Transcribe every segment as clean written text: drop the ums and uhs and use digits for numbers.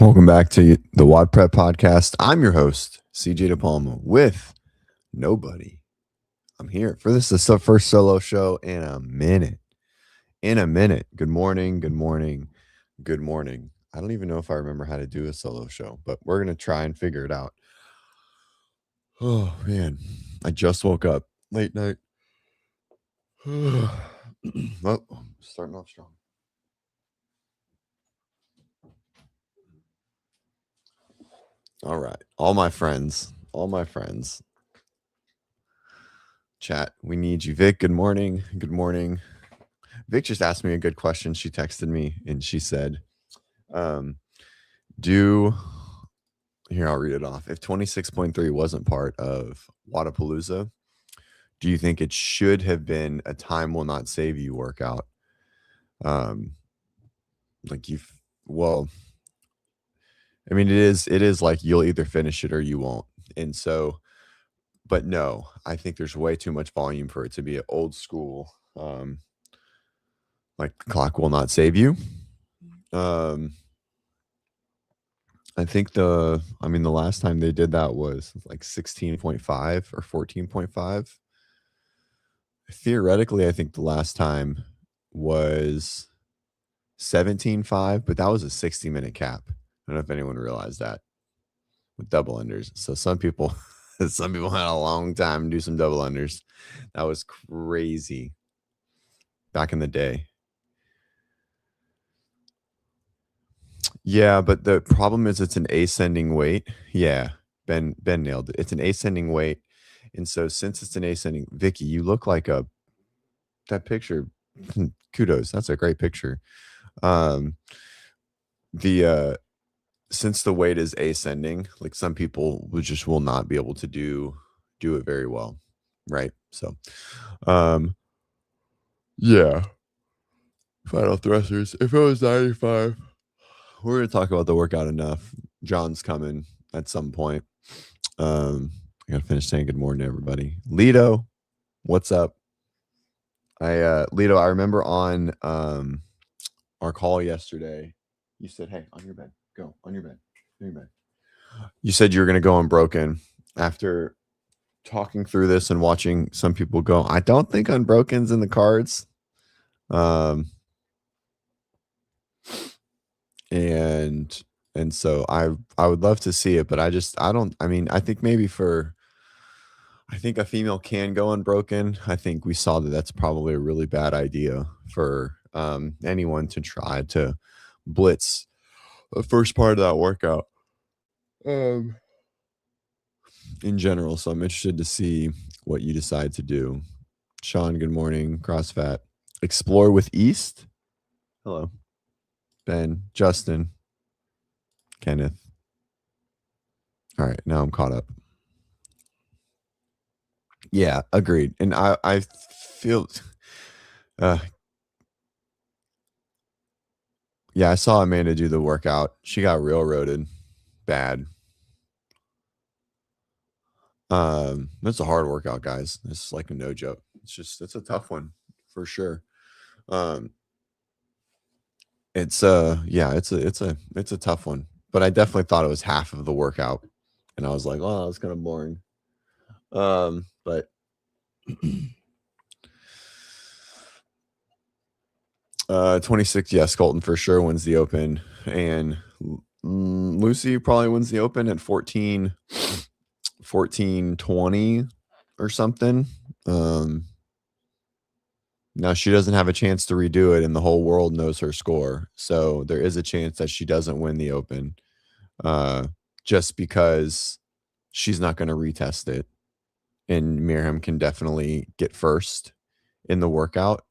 Welcome back to the WODprep podcast. I'm your host, CJ DePalma, with nobody. I'm here for this is the first solo show in a minute. Good morning. Good morning. Good morning. I don't even know if I remember how to do a solo show, but we're going to try and figure it out. Oh, man. I just woke up late night. Well, starting off strong. All right. All my friends. Chat, we need you. Vic, good morning. Good morning. Vic just asked me a good question. She texted me and she said, here, I'll read it off. If 26.3 wasn't part of Wodapalooza, do you think it should have been a time will not save you workout? Well, I mean, it is like you'll either finish it or you won't. And so, but no, I think there's way too much volume for it to be an old school, like clock will not save you. I think the last time they did that was like 16.5 or 14.5. Theoretically, I think the last time was 17.5, but that was a 60-minute cap. I don't know if anyone realized that with double unders. So some people had a long time to do some double unders. That was crazy back in the day. Yeah, but the problem is it's an ascending weight. Yeah, Ben nailed it. It's an ascending weight. And so since it's an ascending, Vicky, you look like that picture. Kudos. That's a great picture. Since the weight is ascending, like some people will not be able to do it very well. Right. So, yeah. Final thrusters. If it was 95, we're going to talk about the workout enough. John's coming at some point. I got to finish saying good morning to everybody. Lido, what's up? Lido, I remember on our call yesterday, you said, hey, on your bed. Go on your bed. On your bed. You said you were going to go Unbroken. After talking through this and watching some people go, I don't think Unbroken's in the cards. And so I would love to see it, but I think a female can go Unbroken. I think we saw that's probably a really bad idea for anyone to try to blitz the first part of that workout in general. So I'm interested to see what you decide to do. Sean, good morning. CrossFat. Explore with East. Hello. Ben, Justin, Kenneth. All right, now I'm caught up. Yeah, agreed. And I feel yeah, I saw Amanda do the workout. She got railroaded bad. That's a hard workout, guys. It's like a no joke. It's a tough one for sure. It's a tough one, but I definitely thought it was half of the workout, and I was like, oh, it's kind of boring. But 26, yeah, Skolton for sure wins the Open, and Lucy probably wins the Open at 14-20 or something. Now she doesn't have a chance to redo it, and the whole world knows her score. So there is a chance that she doesn't win the Open, just because she's not going to retest it. And Miriam can definitely get first in the workout.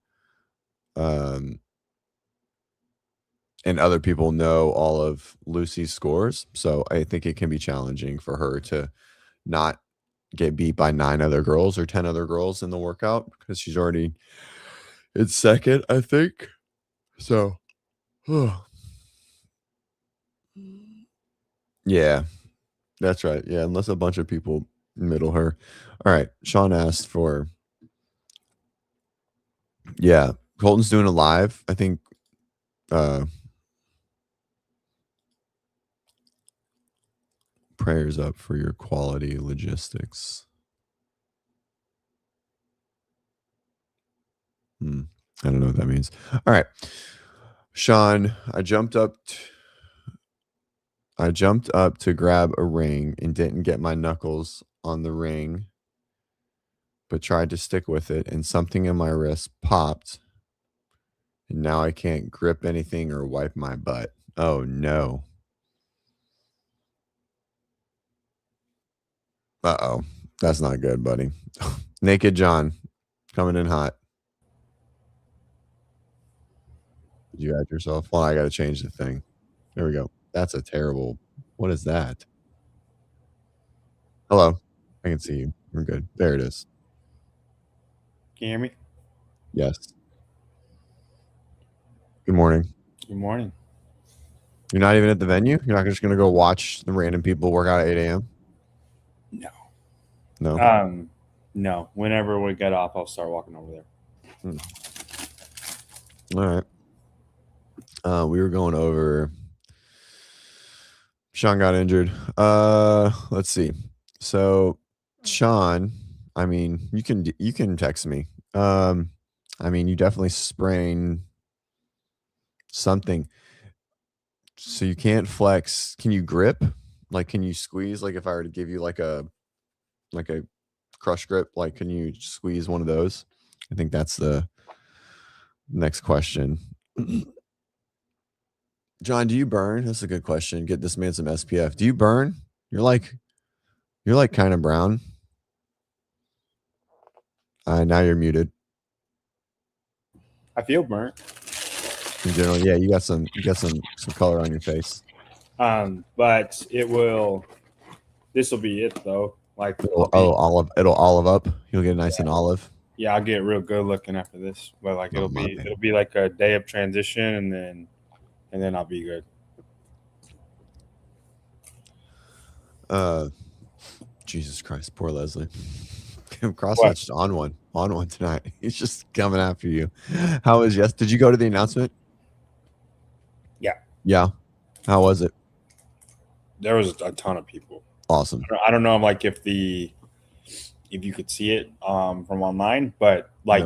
And other people know all of Lucy's scores. So I think it can be challenging for her to not get beat by 9 other girls or 10 other girls in the workout, because she's already in second, I think. So, yeah, that's right. Yeah, unless a bunch of people middle her. All right. Sean asked for, yeah, Colton's doing a live. I think Prayers up for your quality logistics. I don't know what that means. All right, Sean, I jumped up to grab a ring and didn't get my knuckles on the ring, but tried to stick with it, and something in my wrist popped, and now I can't grip anything or wipe my butt. Oh no. Uh-oh. That's not good, buddy. Naked John coming in hot. Did you add yourself? Well, I got to change the thing. There we go. That's a terrible. What is that? Hello. I can see you. We're good. There it is. Can you hear me? Yes. Good morning. Good morning. You're not even at the venue? You're not just going to go watch the random people work out at 8 a.m.? No. No? No. Whenever we get off, I'll start walking over there. All right. We were going over. Sean got injured. Let's see. So, Sean, I mean, you can text me. I mean, you definitely sprained something. So you can't flex. Can you grip? Like, can you squeeze? Like, if I were to give you like a crush grip, like, can you squeeze one of those? I think that's the next question. John, do you burn? That's a good question. Get this man some SPF. Do you burn? You're like kind of brown. Now you're muted. I feel burnt. In general, yeah, you got some color on your face. But it will. This will be it though. Like It'll olive up. You'll get nice and olive. Yeah, I'll get real good looking after this. But like it'll be like a day of transition, and then I'll be good. Jesus Christ, poor Leslie. CrossFit's on one tonight. He's just coming after you. How was Did you go to the announcement? Yeah. How was it? There was a ton of people. Awesome. I don't know, like if you could see it from online, but like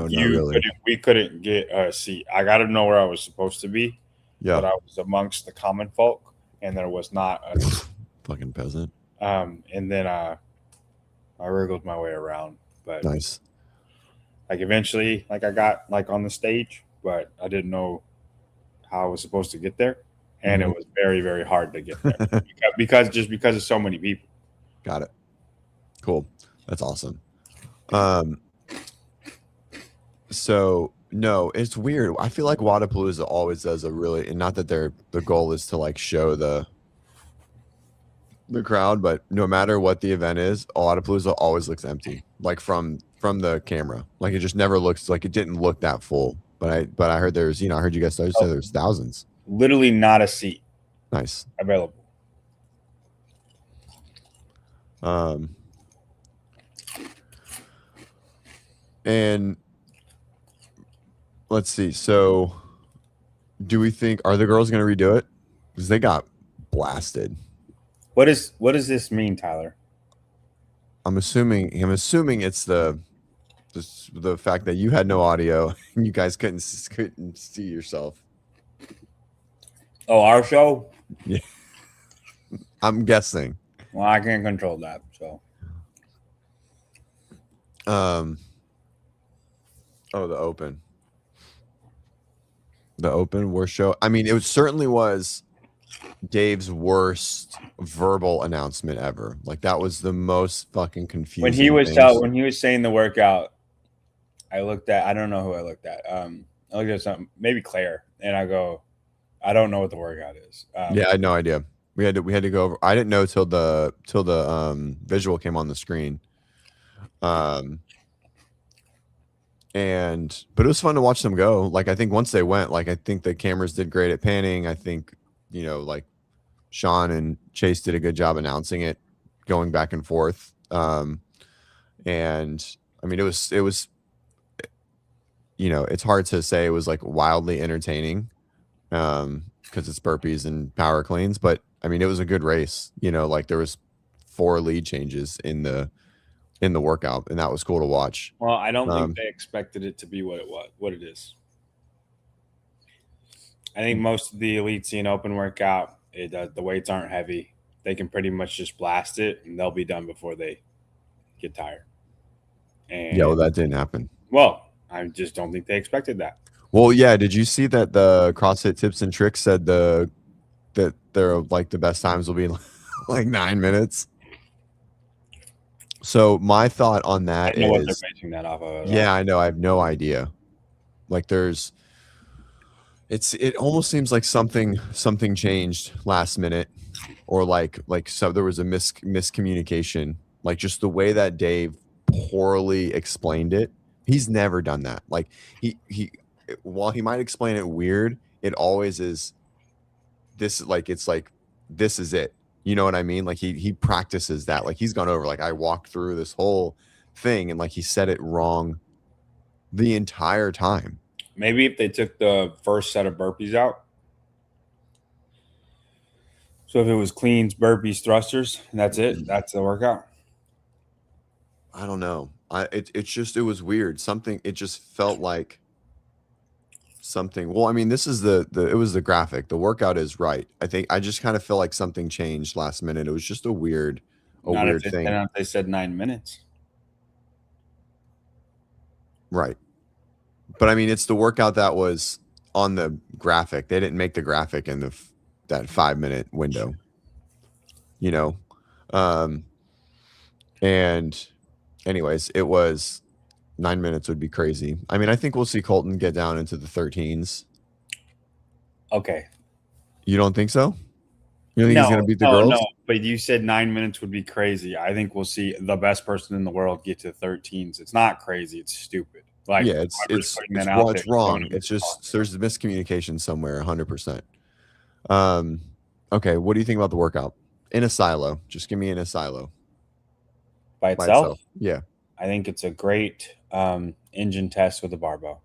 we couldn't get a seat. I got to know where I was supposed to be. Yeah. But I was amongst the common folk, and there was not a fucking peasant. And then I wriggled my way around, but nice. Like eventually, like I got like on the stage, but I didn't know how I was supposed to get there, and it was very, very hard to get there because of so many people. Got it. Cool. That's awesome. So no, it's weird. I feel like Wodapalooza always does a really, and not that the goal is to like show the crowd, but no matter what the event is, Wodapalooza always looks empty, like from the camera. Like it just never looks like it didn't look that full. But I heard there's, I heard you guys say there's thousands. Literally not a seat. Nice. Available. And let's see. So do we think, are the girls going to redo it? Because they got blasted. What does this mean, Tyler? I'm assuming it's the fact that you had no audio and you guys couldn't see yourself. Oh, our show? Yeah. I'm guessing. Well, I can't control that, so. Oh, the open worst show. I mean, it certainly was Dave's worst verbal announcement ever. Like that was the most fucking confusing. When he was saying the workout, I don't know who I looked at. I looked at something, maybe Claire, and I go, I don't know what the workout is. Yeah, I had no idea. We had to go over. I didn't know till the visual came on the screen. But it was fun to watch them go. Like I think once they went, like I think the cameras did great at panning. I think like Sean and Chase did a good job announcing it, going back and forth. And I mean, it was it's hard to say it was like wildly entertaining because it's burpees and power cleans, but I mean, it was a good race. Like there was 4 lead changes in the workout, and that was cool to watch. Well, I don't think they expected it to be what it is. I think most of the Elite Scene Open workout, the weights aren't heavy. They can pretty much just blast it, and they'll be done before they get tired. And yeah, well, that didn't happen. Well, I just don't think they expected that. Well, yeah. Did you see that the CrossFit Tips and Tricks said that they're like the best times will be like 9 minutes? So my thought on that I know what they're basing that off of. Yeah, I know. I have no idea. Like it almost seems like something changed last minute, or like so there was a miscommunication. Like just the way that Dave poorly explained it. He's never done that. Like he while he might explain it weird, it always is this, like it's like this is it. You know what I mean? Like he practices that. Like he's gone over, like I walked through this whole thing and like he said it wrong the entire time. Maybe if they took the first set of burpees out. So if it was cleans, burpees, thrusters, and that's it. That's the workout. I don't know. It was weird. It just felt like something. Well, I mean, this is it was the graphic. The workout is right. I just kind of feel like something changed last minute. It was just a weird thing. Not if they said 9 minutes. Right. But I mean, it's the workout that was on the graphic. They didn't make the graphic in that 5-minute window, you know? And anyways, it was 9 minutes would be crazy. I mean, I think we'll see Colton get down into the 13s. Okay. You don't think so? You don't think he's going to beat the girls? No, but you said 9 minutes would be crazy. I think we'll see the best person in the world get to 13s. It's not crazy. It's stupid. Like, yeah, it's wrong. It's just there's a miscommunication somewhere, 100%. Okay, what do you think about the workout in a silo? Just give me in a silo. By itself? Yeah. I think it's a great engine test with a barbell.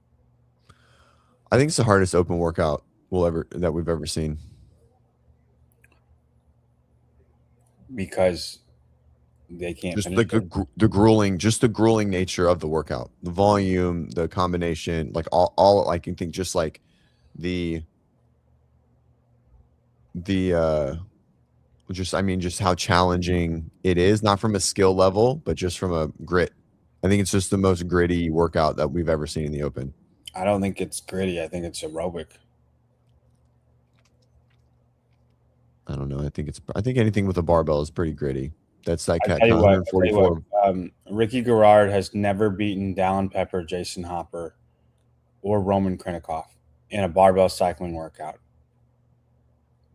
I think it's the hardest open workout that we've ever seen. Because they can't just like the grueling nature of the workout, the volume, the combination, like all I can think, just like just how challenging it is, not from a skill level, but just from a grit. I think it's just the most gritty workout that we've ever seen in the open. I don't think it's gritty. I think it's aerobic. I don't know. I think anything with a barbell is pretty gritty. That's like 144. Ricky Garrard has never beaten Dallin Pepper, Jason Hopper, or Roman Krennikov in a barbell cycling workout.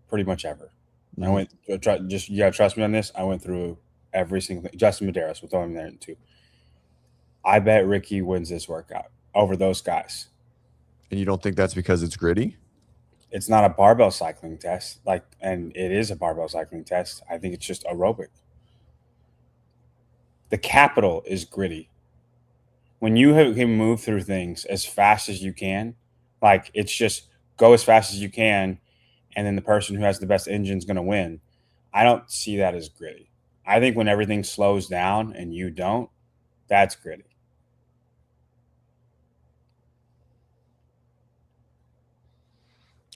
Pretty much ever. Mm-hmm. You gotta trust me on this. I went through every single thing. Justin Medeiros, we'll throw him there too. I bet Ricky wins this workout over those guys. And you don't think that's because it's gritty? It's not a barbell cycling test, and it is a barbell cycling test. I think it's just aerobic. The capital is gritty. When you can move through things as fast as you can, like it's just go as fast as you can, and then the person who has the best engine is going to win. I don't see that as gritty. I think when everything slows down and you don't, that's gritty.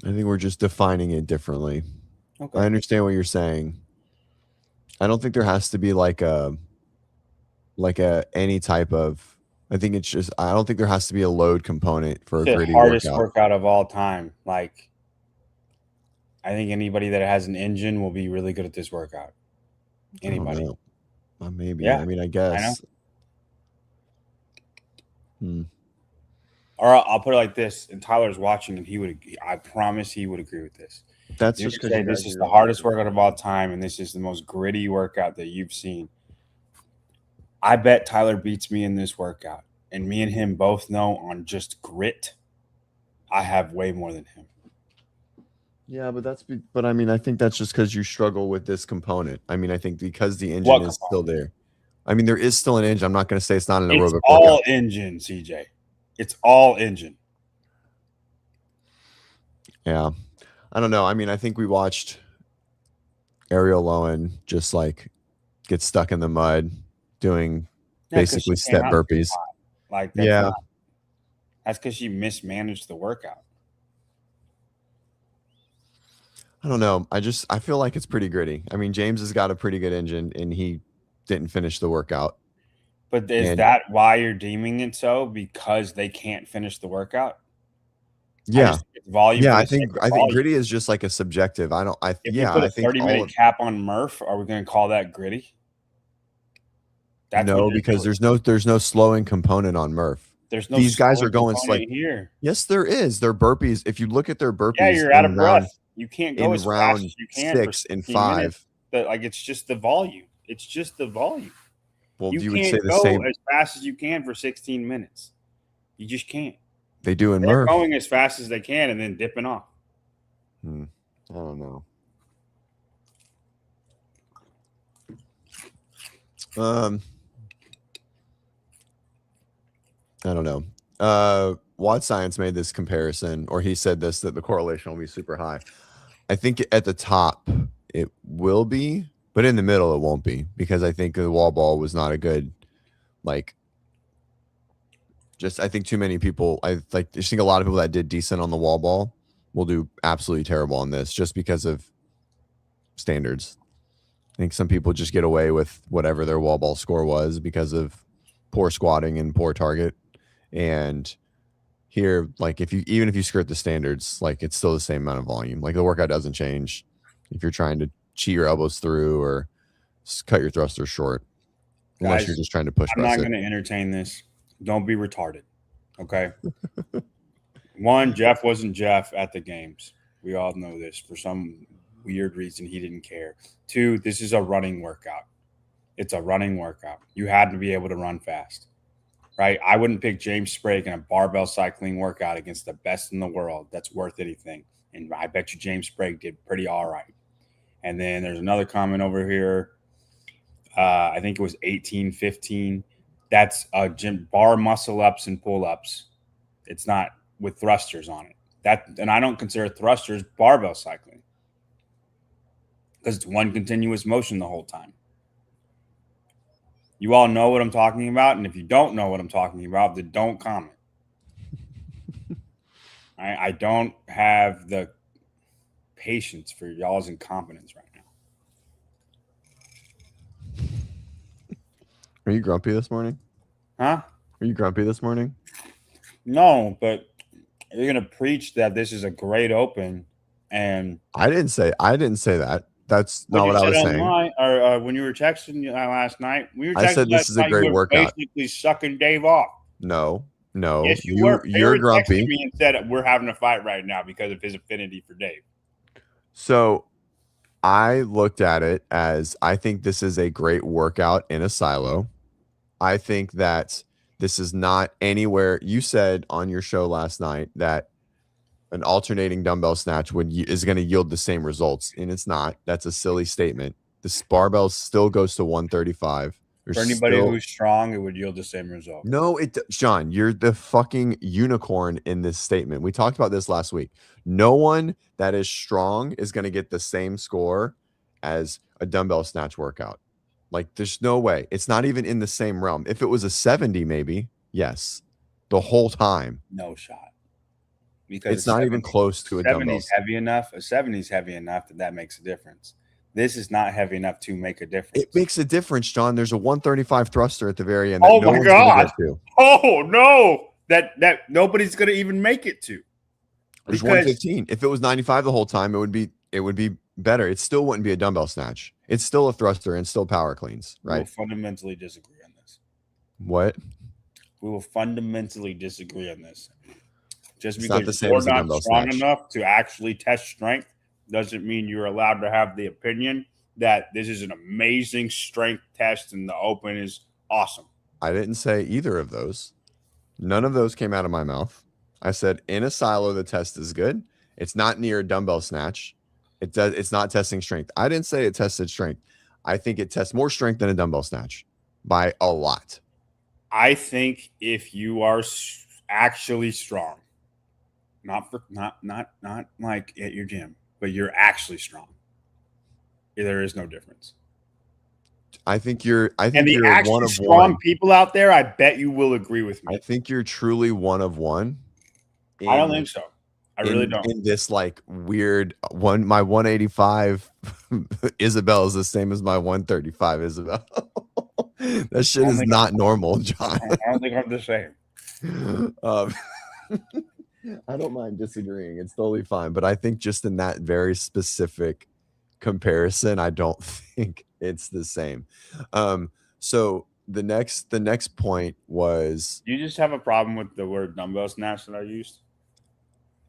I think we're just defining it differently. Okay. I understand what you're saying. I don't think there has to be any type of. I think it's just. I don't think there has to be a load component for a gritty hardest workout of all time. Like, I think anybody that has an engine will be really good at this workout. Anybody? Maybe. Yeah. I mean, I guess. I know. Or I'll put it like this, and Tyler's watching, and I promise he would agree with this. That's just because this is the hardest workout of all time, and this is the most gritty workout that you've seen. I bet Tyler beats me in this workout, and me and him both know on just grit, I have way more than him. Yeah, but I mean, I think that's just because you struggle with this component. I mean, I think because the engine is still there. I mean, there is still an engine. I'm not going to say it's not an aerobic workout. It's all engine, CJ. It's all engine. Yeah. I don't know. I mean, I think we watched Ariel Lowen just like gets stuck in the mud doing basically step burpees. Like that's that's because she mismanaged the workout. I don't know. I feel like it's pretty gritty. I mean, James has got a pretty good engine, and he didn't finish the workout. But is that why you're deeming it so? Because they can't finish the workout? Yeah. Volume. Yeah, I think gritty is just like a subjective. I think you put a 30-minute cap on Murph, are we going to call that gritty? No, because there's no slowing component on Murph. There's no. These guys are going like here. Yes, there is. Their burpees. If you look at their burpees, yeah, you're out of breath. You can't go as fast as you can 6 and 5. Like it's just the volume. It's just the volume. Well, you would can't say the go same as fast as you can for 16 minutes. You just can't. They do in They're Murph. going as fast as they can and then dipping off. I don't know. I don't know. Wad Science made this comparison, or he said this, that the correlation will be super high. I think at the top it will be, but in the middle it won't be, because I think the wall ball was not a good, like, I think too many people, I think a lot of people that did decent on the wall ball will do absolutely terrible on this, just because of standards. I think some people just get away with whatever their wall ball score was because of poor squatting and poor target. And here, like, even if you skirt the standards, like, it's still the same amount of volume. Like, the workout doesn't change if you're trying to cheat your elbows through or cut your thrusters short, unless you're just trying to push. I'm not going to entertain this. Don't be retarded. Okay. One, Jeff wasn't Jeff at the games. We all know this. For some weird reason, he didn't care. Two, this is a running workout. It's a running workout. You had to be able to run fast, right? I wouldn't pick James Sprague in a barbell cycling workout against the best in the world that's worth anything. And I bet you James Sprague did pretty all right. And then there's another comment over here. I think it was 18-15. That's gym bar muscle ups and pull ups. It's not with thrusters on it. And I don't consider thrusters barbell cycling, because it's one continuous motion the whole time. You all know what I'm talking about, and if you don't know what I'm talking about, then don't comment. I don't have the patience for y'all's incompetence right now. Are you grumpy this morning? Huh? Are you grumpy this morning? No, but you're gonna preach that this is a great open, and I didn't say that. That's not what I was saying. Or when you were texting last night, I said this is a great workout. Basically sucking Dave off. No. Yes, you were. You're grumpy. Me and said we're having a fight right now because of his affinity for Dave. So I looked at it as, I think this is a great workout in a silo. I think that this is not anywhere. You said on your show last night that an alternating dumbbell snatch is going to yield the same results, and it's not. That's a silly statement. The barbell still goes to 135. For anybody who's strong, it would yield the same result. No, Sean, you're the fucking unicorn in this statement. We talked about this last week. No one that is strong is going to get the same score as a dumbbell snatch workout. Like, there's no way. It's not even in the same realm. If it was a 70, maybe, yes, the whole time. No shot. Because it's not even close to a dumbbell. A 70 is heavy enough that makes a difference. This is not heavy enough to make a difference. It makes a difference, John. There's a 135 thruster at the very end. Oh, my God. Oh, no. That nobody's going to even make it to. There's 115. If it was 95 the whole time, it would be better. It still wouldn't be a dumbbell snatch. It's still a thruster and still power cleans, right? We will fundamentally disagree on this. What? We will fundamentally disagree on this. Just because you're not strong enough to actually test strength doesn't mean you're allowed to have the opinion that this is an amazing strength test and the open is awesome. I didn't say either of those. None of those came out of my mouth. I said in a silo, the test is good. It's not near a dumbbell snatch. It's not testing strength. I didn't say it tested strength. I think it tests more strength than a dumbbell snatch by a lot. I think if you are actually strong, not like at your gym, but you're actually strong, there is no difference. you're actually one of strong one. people out there, I bet you will agree with me. I think you're truly one of one. I don't think so. I really don't. In this like weird one, my 185 Isabel is the same as my 135 Isabel. That shit is not normal, John. I don't think I'm the same. I don't mind disagreeing. It's totally fine. But I think just in that very specific comparison, I don't think it's the same. So the next point was, you just have a problem with the word dumbbell snatch that I used?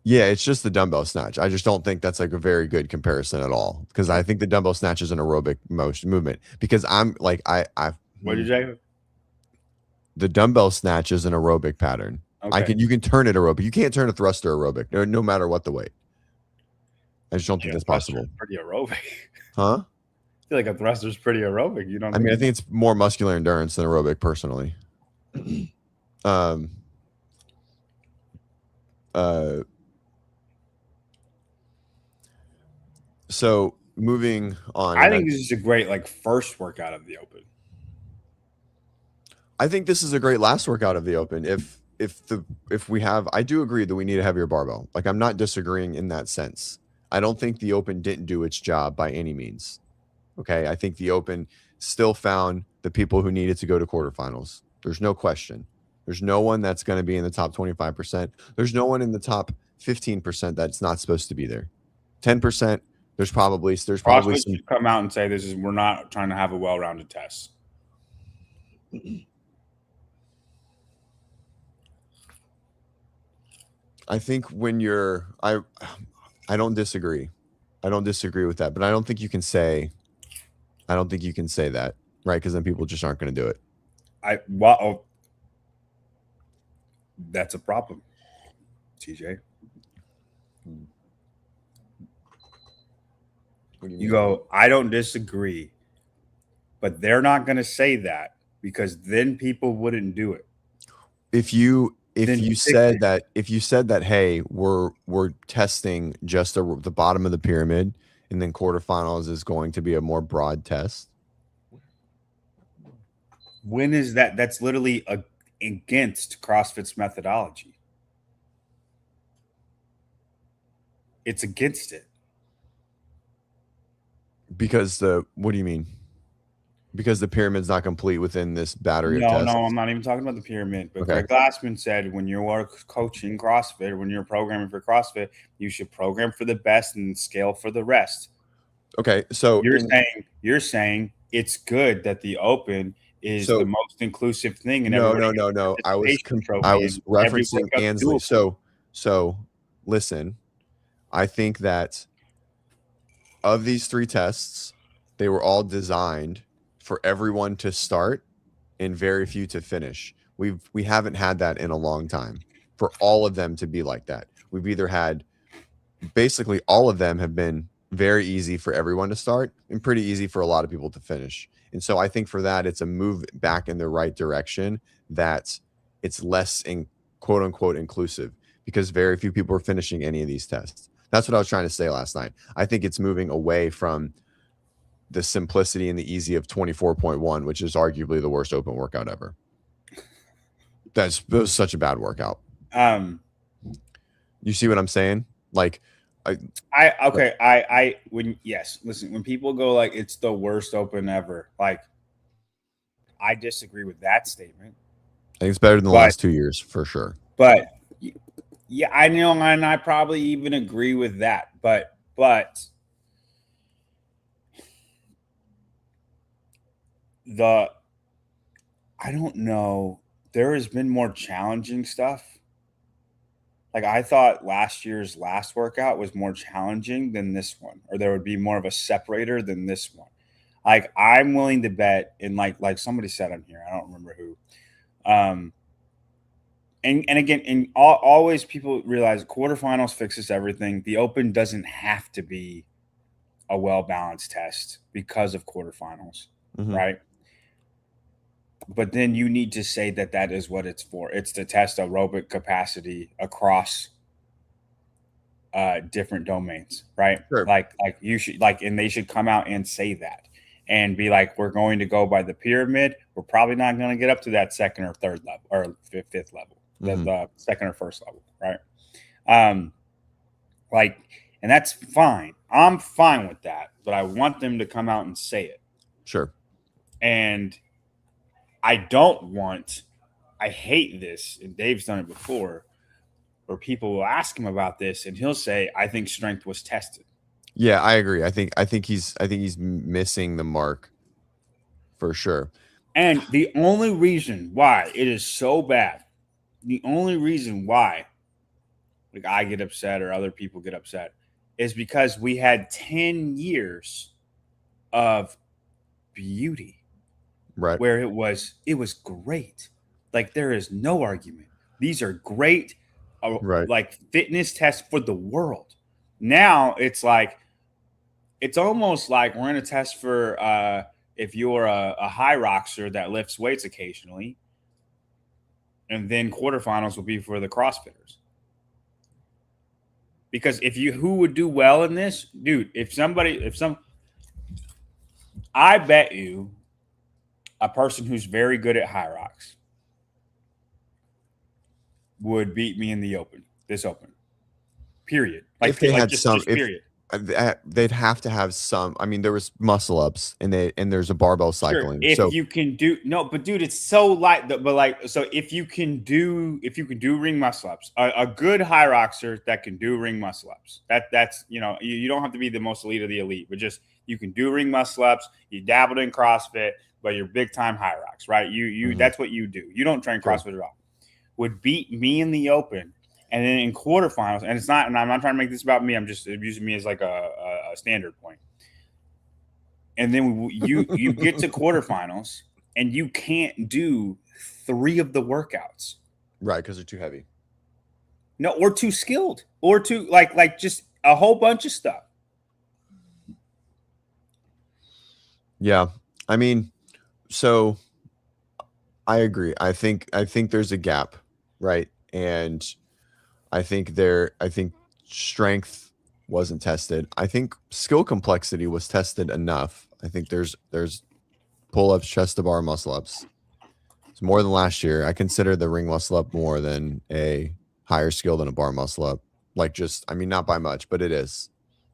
Yeah, it's just the dumbbell snatch. I just don't think that's like a very good comparison at all, because I think the dumbbell snatch is an aerobic movement. Because I'm like what did you say? The dumbbell snatch is an aerobic pattern. Okay. You can turn it aerobic. You can't turn a thruster aerobic, no matter what the weight. I just don't think that's possible. Pretty aerobic, huh? I feel like a thruster is pretty aerobic. You don't? I mean, I think it's more muscular endurance than aerobic, personally. So moving on, I think this is a great like first workout of the open. I think this is a great last workout of the open. If we have, I do agree that we need a heavier barbell. Like, I'm not disagreeing in that sense. I don't think the open didn't do its job by any means. Okay, I think the open still found the people who needed to go to quarterfinals. There's no question. There's no one that's going to be in the top 25%. There's no one in the top 15% that's not supposed to be there. 10%. There's probably some come out and say we're not trying to have a well-rounded test. I think when you're, I don't disagree. I don't disagree with that, but I don't think you can say that, right? Because then people just aren't going to do it. That's a problem, TJ. You go, I don't disagree, but they're not going to say that, because then people wouldn't do it. If you said that, hey, we're testing just the bottom of the pyramid, and then quarterfinals is going to be a more broad test. When is that? That's literally against CrossFit's methodology. It's against it. Because what do you mean? Because the pyramid's not complete within this battery of tests? No, I'm not even talking about the pyramid. But Greg Glassman said when you are coaching CrossFit, when you're programming for CrossFit, you should program for the best and scale for the rest. Okay, so you're saying it's good that the open is the most inclusive thing. And no. I was referencing Ansley. So listen, I think that of these 3 tests, they were all designed for everyone to start and very few to finish. We haven't had that in a long time, for all of them to be like that. We've either had, basically all of them have been very easy for everyone to start and pretty easy for a lot of people to finish. And so I think for that, it's a move back in the right direction, that it's less quote unquote inclusive, because very few people are finishing any of these tests. That's what I was trying to say last night. I think it's moving away from the simplicity and the easy of 24.1, which is arguably the worst open workout ever. It was such a bad workout. You see what I'm saying? Like, when people go like it's the worst open ever, like, I disagree with that statement. I think it's better than the last 2 years for sure. But yeah, I know, and I probably even agree with that. But I don't know. There has been more challenging stuff. Like, I thought last year's last workout was more challenging than this one, or there would be more of a separator than this one. Like, I'm willing to bet, and like somebody said on here, I don't remember who. And again, and always people realize quarterfinals fixes everything. The open doesn't have to be a well-balanced test because of quarterfinals, right? But then you need to say that is what it's for. It's to test aerobic capacity across different domains, right? Sure. Like you should, and they should come out and say that. and be like, we're going to go by the pyramid, we're probably not going to get up to that second or third level or fifth level, the second or first level, right? Like, and that's fine. I'm fine with that, but I want them to come out and say it. Sure. And I hate this, and Dave's done it before, where people will ask him about this, and he'll say, I think strength was tested. Yeah, I agree. I think he's missing the mark for sure. And the only reason why it is so bad, the only reason why like I get upset or other people get upset is because we had 10 years of beauty. Right. Where it was great. Like there is no argument. These are great like fitness tests for the world. Now it's like it's almost like we're going to test for if you're a high roxer that lifts weights occasionally, and then quarterfinals will be for the CrossFitters. Because who would do well in this, dude? I bet you a person who's very good at high rocks would beat me in the open, this open. Period. Like if they had some, period. They'd have to have some. I mean, there was muscle ups and there's a barbell cycling. Sure. If you can do but dude, it's so light. But like, so if you can do ring muscle ups, a good high roxer that can do ring muscle ups, that's you don't have to be the most elite of the elite, but just you can do ring muscle ups. You dabbled in CrossFit, but you're big time high rocks, right? You that's what you do. You don't train CrossFit at all. Would beat me in the open. And then in quarterfinals, and I'm not trying to make this about me. I'm just using me as like a standard point. And then you get to quarterfinals, and you can't do 3 of the workouts, right? Because they're too heavy. No, or too skilled, or too like just a whole bunch of stuff. Yeah, I mean, so I agree. I think there's a gap, right? And I think strength wasn't tested. I think skill complexity was tested enough. I think there's pull-ups, chest to bar, muscle ups. It's more than last year. I consider the ring muscle up more than a higher skill than a bar muscle up. Like not by much, but it is.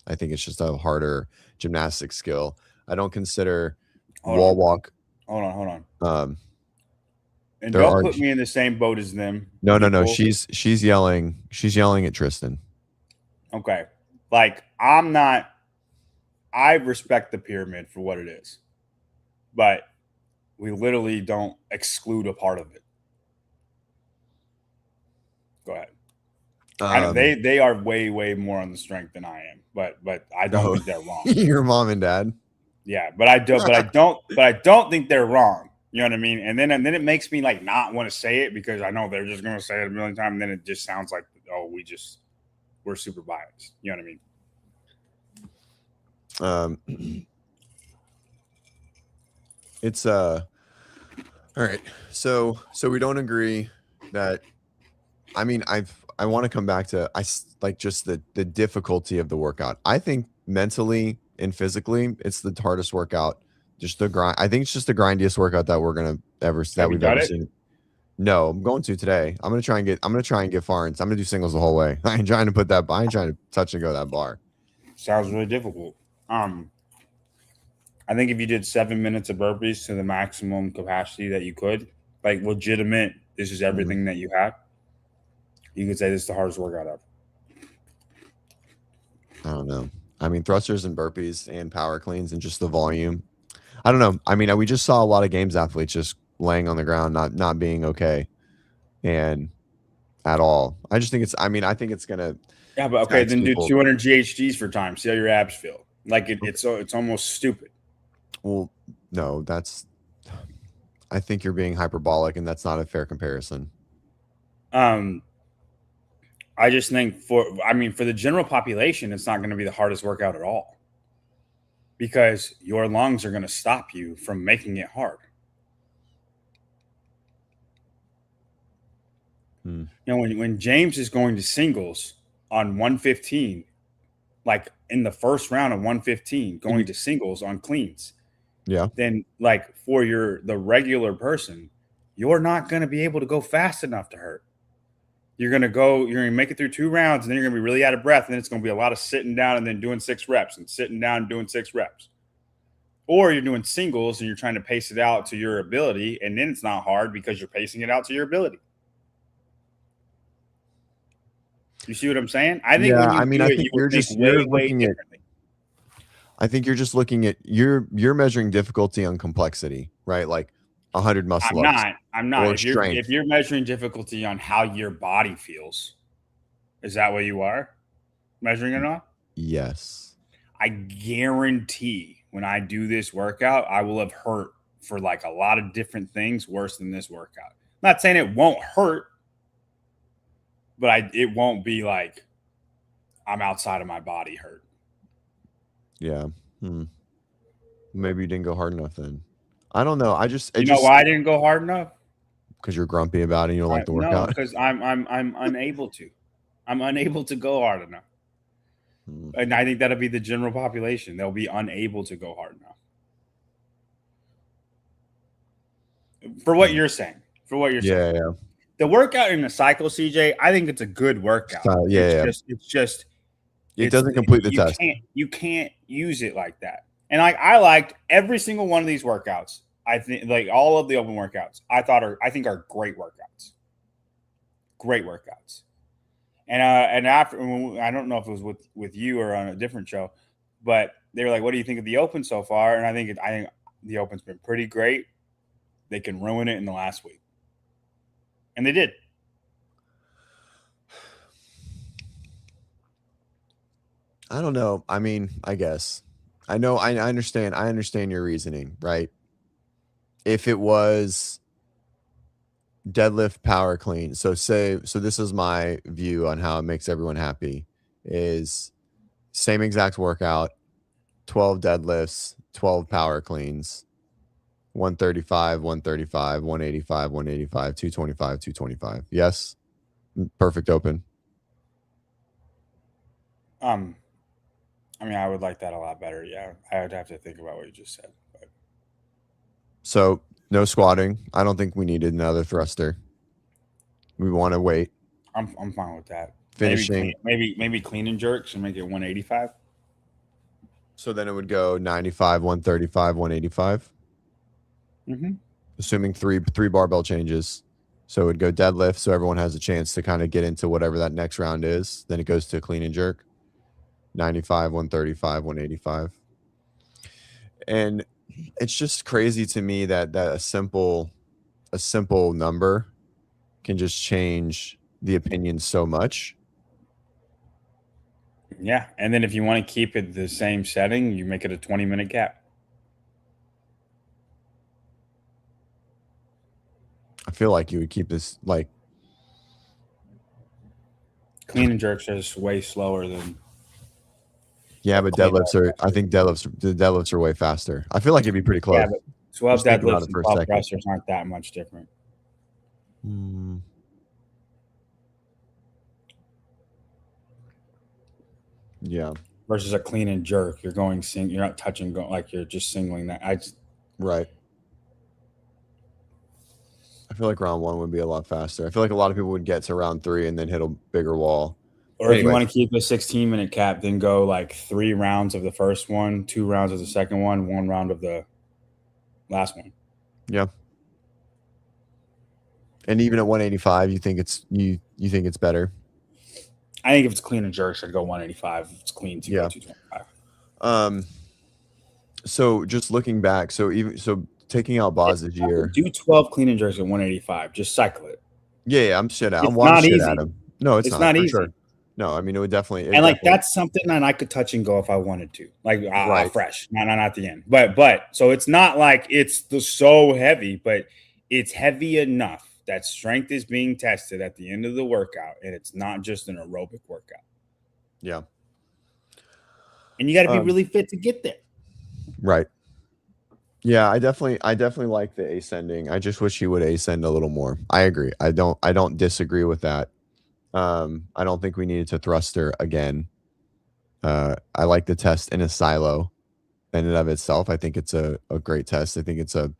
I think it's just a harder gymnastic skill. I don't consider wall walk. Hold on. And don't put me in the same boat as them. No. She's yelling. She's yelling at Tristan. Okay. Like I respect the pyramid for what it is, but we literally don't exclude a part of it. Go ahead. I know they are way, way more on the strength than I am, but I don't think they're wrong. Your mom and dad. Yeah, but I don't think they're wrong. You know what I mean? And then it makes me like not want to say it because I know they're just going to say it a million times. And then it just sounds like, oh, we're super biased. You know what I mean? It's all right. So we don't agree that. I mean, I want to come back to just the difficulty of the workout. I think mentally and physically, it's the hardest workout. Just the grind. I think it's just the grindiest workout that we've ever seen. No, I'm going to today. I'm gonna try and get far. And I'm gonna do singles the whole way. I ain't trying to touch and go that bar. Sounds really difficult. I think if you did 7 minutes of burpees to the maximum capacity that you could, like legitimate, this is everything that you have. You could say this is the hardest workout ever. I don't know. I mean, thrusters and burpees and power cleans and just the volume. I don't know. I mean, we just saw a lot of games athletes just laying on the ground, not being okay, and at all. I just think I think it's gonna. Yeah, but okay, then do 200 GHGs for time. See how your abs feel. Like it's almost stupid. Well, no, I think you're being hyperbolic, and that's not a fair comparison. I just think for the general population, it's not going to be the hardest workout at all. Because your lungs are going to stop you from making it hard. You know, when James is going to singles on 115, like in the first round of 115, going to singles on cleans, then like for the regular person, you're not going to be able to go fast enough to hurt. You're going to make it through 2 rounds, and then you're going to be really out of breath. And then it's going to be a lot of sitting down and then doing 6 reps and sitting down and doing 6 reps. Or you're doing singles and you're trying to pace it out to your ability. And then it's not hard because you're pacing it out to your ability. You see what I'm saying? I think you're just looking at you're measuring difficulty on complexity, right? Like 100 muscle ups. I'm not. If you're measuring difficulty on how your body feels, is that what you are measuring it on? Yes. I guarantee when I do this workout, I will have hurt for like a lot of different things worse than this workout. I'm not saying it won't hurt, but it won't be like I'm outside of my body hurt. Yeah. Maybe you didn't go hard enough then. I don't know. You know why I didn't go hard enough? Because you're grumpy about it and you don't like the workout? No, because I'm unable to. I'm unable to go hard enough. And I think that'll be the general population. They'll be unable to go hard enough. For what you're saying. Yeah. The workout in the cycle, CJ, I think it's a good workout. It's just it doesn't complete the test. You can't use it like that. And I liked every single one of these workouts. I think like all of the open workouts, I think are great workouts. Great workouts. And after, I don't know if it was with you or on a different show, but they were like, "What do you think of the Open so far?" And I think the Open's been pretty great. They can ruin it in the last week, and they did. I don't know. I mean, I guess I know. I understand. I understand your reasoning, right? If it was deadlift power clean. So this is my view on how it makes everyone happy is same exact workout, 12 deadlifts, 12 power cleans, 135, 135, 185, 185, 225, 225. Yes. Perfect open. I mean, I would like that a lot better. Yeah. I would have to think about what you just said. But. So no squatting. I don't think we needed another thruster. We want to wait. I'm fine with that. Finishing maybe clean and jerks and make it 185. So then it would go 95, 135, 185. Assuming three barbell changes. So it would go deadlift, so everyone has a chance to kind of get into whatever that next round is. Then it goes to clean and jerk. 95, 135, 185. And it's just crazy to me that a simple number can just change the opinion so much. Yeah, and then if you want to keep it the same setting, you make it a 20-minute cap. I feel like you would keep this like clean and jerks are way slower than. Yeah, but I think deadlifts are way faster. I feel like it'd be pretty close. Yeah, but 12 deadlifts and 12 thrusters aren't that much different. Yeah. Versus a clean and jerk, you're not touching, like you're just singling that. Right. I feel like round 1 would be a lot faster. I feel like a lot of people would get to round 3 and then hit a bigger wall. Or if you want to keep a 16-minute cap, then go like 3 rounds of the first one, 2 rounds of the second one, 1 round of the last one. Yeah. And even at 185, you think it's better? I think if it's clean and jerks, I'd go 185. If it's clean, 225. So just looking back, so taking out Boz's year, do 12 clean and jerks at 185. Just cycle it. Yeah, I'm shit out. I'm watching shit at him. No, it's not easy. Sure. No, I mean it would definitely. That's something that I could touch and go if I wanted to, like fresh, not at the end. But so it's not like it's so heavy, but it's heavy enough that strength is being tested at the end of the workout, and it's not just an aerobic workout. Yeah, and you got to be really fit to get there. Right. Yeah, I definitely like the ascending. I just wish he would ascend a little more. I agree. I don't disagree with that. I don't think we needed to thruster again. I like the test in a silo in and of itself. I think it's a great test. I think it's a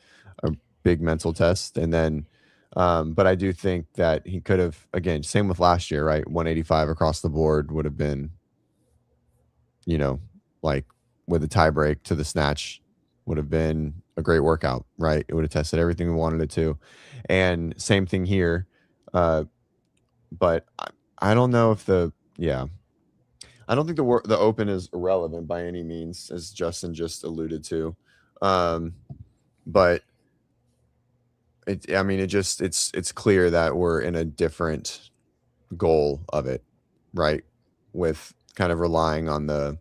big mental test. And then, but I do think that he could have, again, same with last year, right? 185 across the board would have been, like with a tie break to the snatch would have been a great workout, right? It would have tested everything we wanted it to. And same thing here. But I don't know if I don't think the open is irrelevant by any means, as Justin just alluded to. But it's clear that we're in a different goal of it, right? With kind of relying on the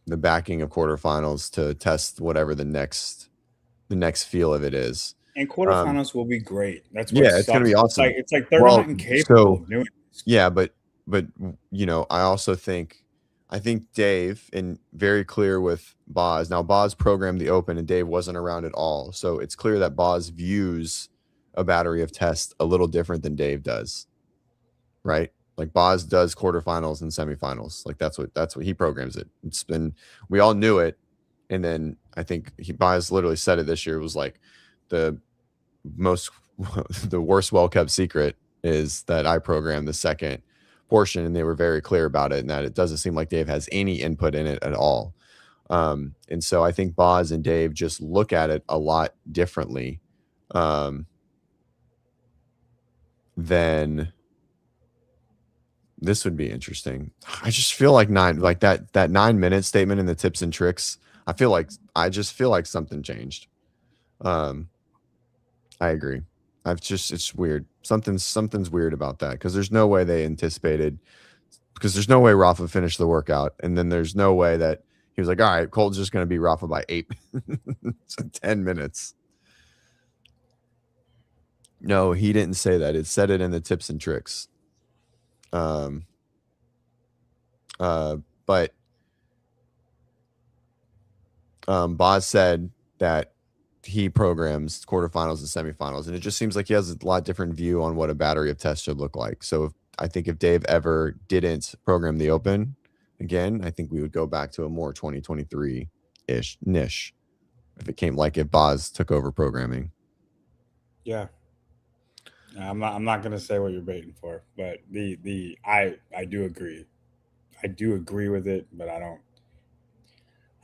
backing of quarterfinals to test whatever the next feel of it is. And quarterfinals will be great. That's what it's gonna be awesome. It's like they're not incapable of doing this. Yeah, but I also think Dave, and very clear with Boz. Now Boz programmed the open and Dave wasn't around at all. So it's clear that Boz views a battery of tests a little different than Dave does. Right? Like Boz does quarterfinals and semifinals. Like that's what he programs it. It's been, we all knew it. And then I think Boz literally said it this year. It was like the worst well-kept secret is that I programmed the second portion, and they were very clear about it, and that it doesn't seem like Dave has any input in it at all. And so I think Boz and Dave just look at it a lot differently than this would be interesting. I just feel like that 9-minute statement in the tips and tricks. I just feel like something changed. I agree. It's weird. Something's weird about that, because there's no way they anticipated, because there's no way Rafa finished the workout, and then there's no way that he was like, all right, Cole's just going to beat Rafa by 8. So 10 minutes. No, he didn't say that. It said it in the tips and tricks. But Boz said that he programs quarterfinals and semifinals, and it just seems like he has a lot different view on what a battery of tests should look like. So I think if Dave ever didn't program the open again, I think we would go back to a more 2023-ish niche if Boz took over programming. Yeah. I'm not gonna say what you're baiting for, but I do agree. I do agree with it, but I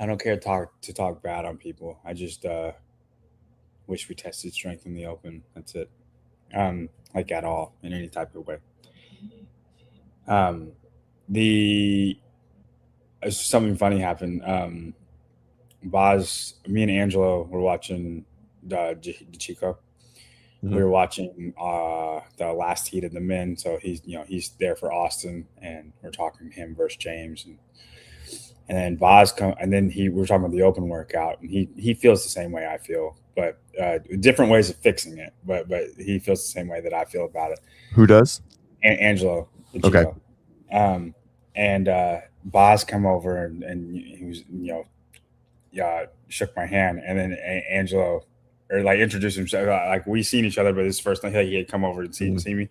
don't care to talk bad on people. I just wish we tested strength in the open. That's it. Like at all, in any type of way. Something funny happened. Boz, me and Angelo were watching the Chico. Mm-hmm. We were watching the last heat of the men, so he's there for Austin, and we're talking him versus James, and then Boz and then we were talking about the open workout, and he feels the same way I feel, but different ways of fixing it, but he feels the same way that I feel about it. Who does? Angelo. Okay. And Boz come over and he was shook my hand, and then Angelo introduced himself. Like we seen each other, but this first time he had come over and see me.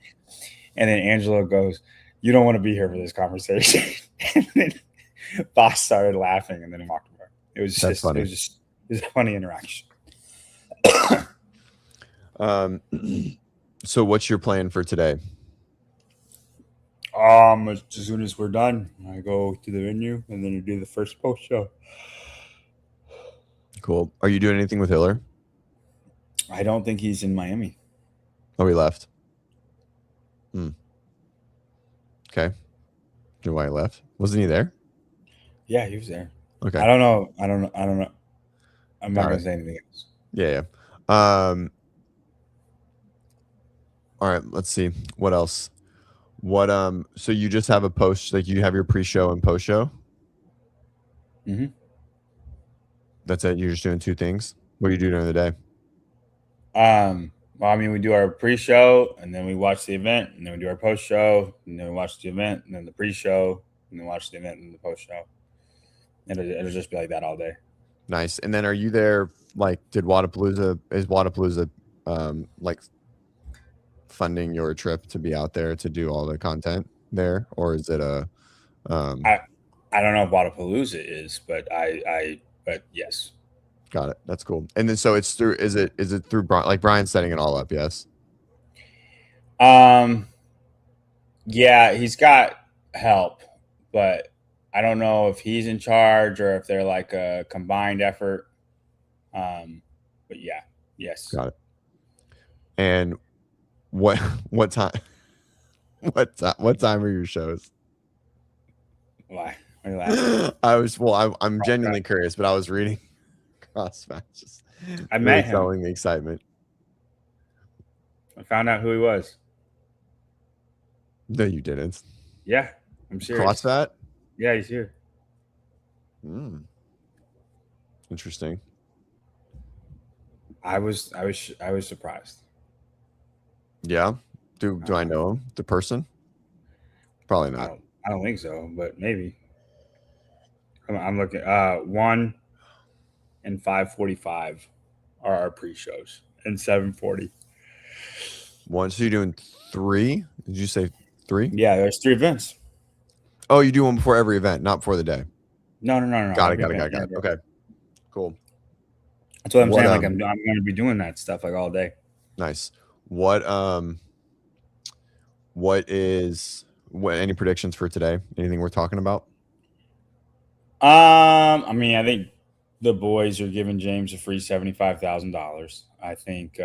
And then Angelo goes, "You don't want to be here for this conversation." And then Boz started laughing, and then he walked away. It was just funny. It was a funny interaction. So what's your plan for today? As soon as we're done, I go to the venue and then I do the first post show. Cool. Are you doing anything with Hiller? I don't think he's in Miami. Oh, he left. Okay. Do you know why he left? Wasn't he there? Yeah, he was there. Okay. I don't know. I'm not going to say anything else. Yeah. All right. Let's see. What else? So you just have a post, like you have your pre-show and post-show? Mm-hmm. That's it? You're just doing two things? What do you do during the day? Well, I mean, we do our pre-show, and then we watch the event, and then we do our post-show, and then we watch the event, and then the pre-show, and then watch the event and the post-show. It'll just be like that all day. Nice. And then are you there, like, is Wodapalooza funding your trip to be out there to do all the content there, or is it I I don't know if Wodapalooza is, but but yes. Got it. That's cool. And then so it's through. Is it through like Brian's setting it all up? Yes. Yeah, he's got help, but I don't know if he's in charge or if they're like a combined effort. But yeah, yes. Got it. And what time? What time are your shows? Why? Why are you laughing? I'm genuinely curious, but I was reading cross matches. I met him. Showing the excitement. I found out who he was. No, you didn't. Yeah, I'm serious. CrossFit? Yeah, he's here. Interesting. I was surprised. Yeah. Do I know him? The person? Probably not. I don't think so, but maybe. I'm looking. 1 and 5:45 are our pre-shows, and 7:40. So you're doing 3? Did you say 3? Yeah, there's 3 events. Oh, you do one before every event, not before the day. No. Got it. Okay, cool. That's what I'm saying. Like I'm going to be doing that stuff like all day. Nice. What any predictions for today? Anything we're talking about? I mean, I think the boys are giving James a free $75,000. I think.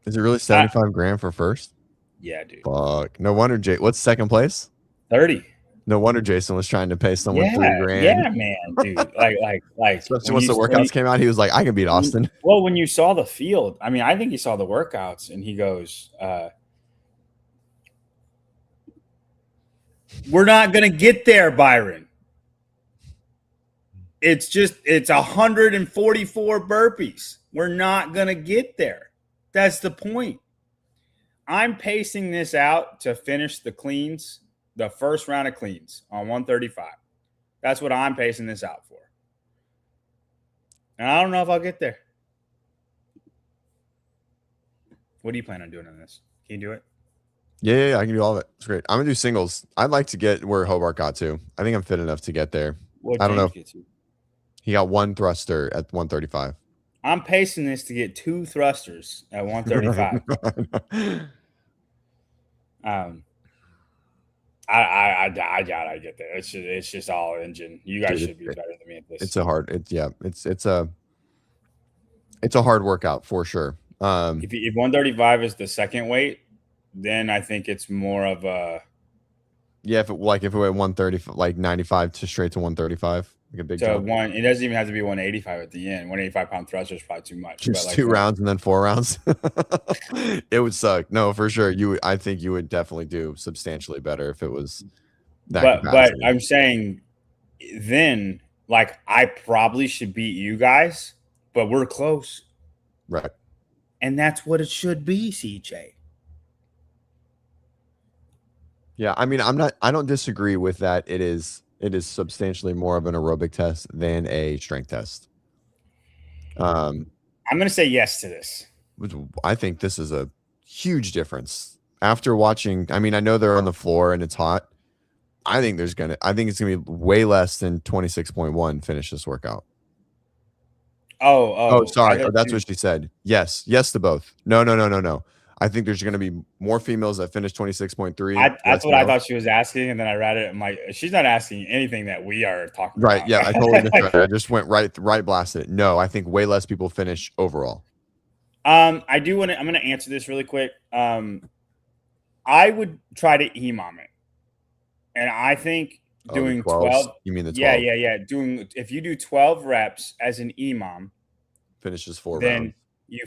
Is it really 75 grand for first? Yeah, dude. Fuck. No wonder what's second place? 30. No wonder Jason was trying to pay someone $3 grand. Yeah, man, dude. Like especially once the workouts came out, he was like, I can beat Austin. Well, when you saw the field, I mean, I think he saw the workouts and he goes, we're not gonna get there, Byron. It's 144 burpees. We're not gonna get there. That's the point. I'm pacing this out to finish the cleans, the first round of cleans on 135. That's what I'm pacing this out for. And I don't know if I'll get there. What do you plan on doing on this? Can you do it? Yeah, I can do all of it. It's great. I'm gonna do singles. I'd like to get where Hobart got to. I think I'm fit enough to get there. I don't know. He got 1 thruster at 135. I'm pacing this to get 2 thrusters at 135. I doubt I get there. It's just all engine. You guys should be better than me at this. It's a hard workout for sure. If 135 is the second weight, then I think it's more of a if it went 130, like 95 to straight to 135. Like a big jump. It doesn't even have to be 185 at the end. 185-pound thruster is probably too much. Just 2 rounds and then 4 rounds. It would suck. No, for sure. I think you would definitely do substantially better if it was that. But I'm saying then, like, I probably should beat you guys, but we're close. Right. And that's what it should be, CJ. Yeah, I mean, I don't disagree with that. It is substantially more of an aerobic test than a strength test. I'm going to say yes to this. I think this is a huge difference. After watching, I mean, I know they're on the floor and it's hot. I think it's going to be way less than 26.1 finish this workout. Oh, sorry. That's what she said. Yes to both. No. I think there's going to be more females that finish 26.3. That's what I thought she was asking, and then I read it. I'm like, she's not asking anything that we are talking about. Right, yeah, I totally missed it. I just went right blasted it. No, I think way less people finish overall. I'm going to answer this really quick. I would try to EMOM it. And I think doing 12. You mean the 12? Yeah. If you do 12 reps as an EMOM, finishes 4 rounds. You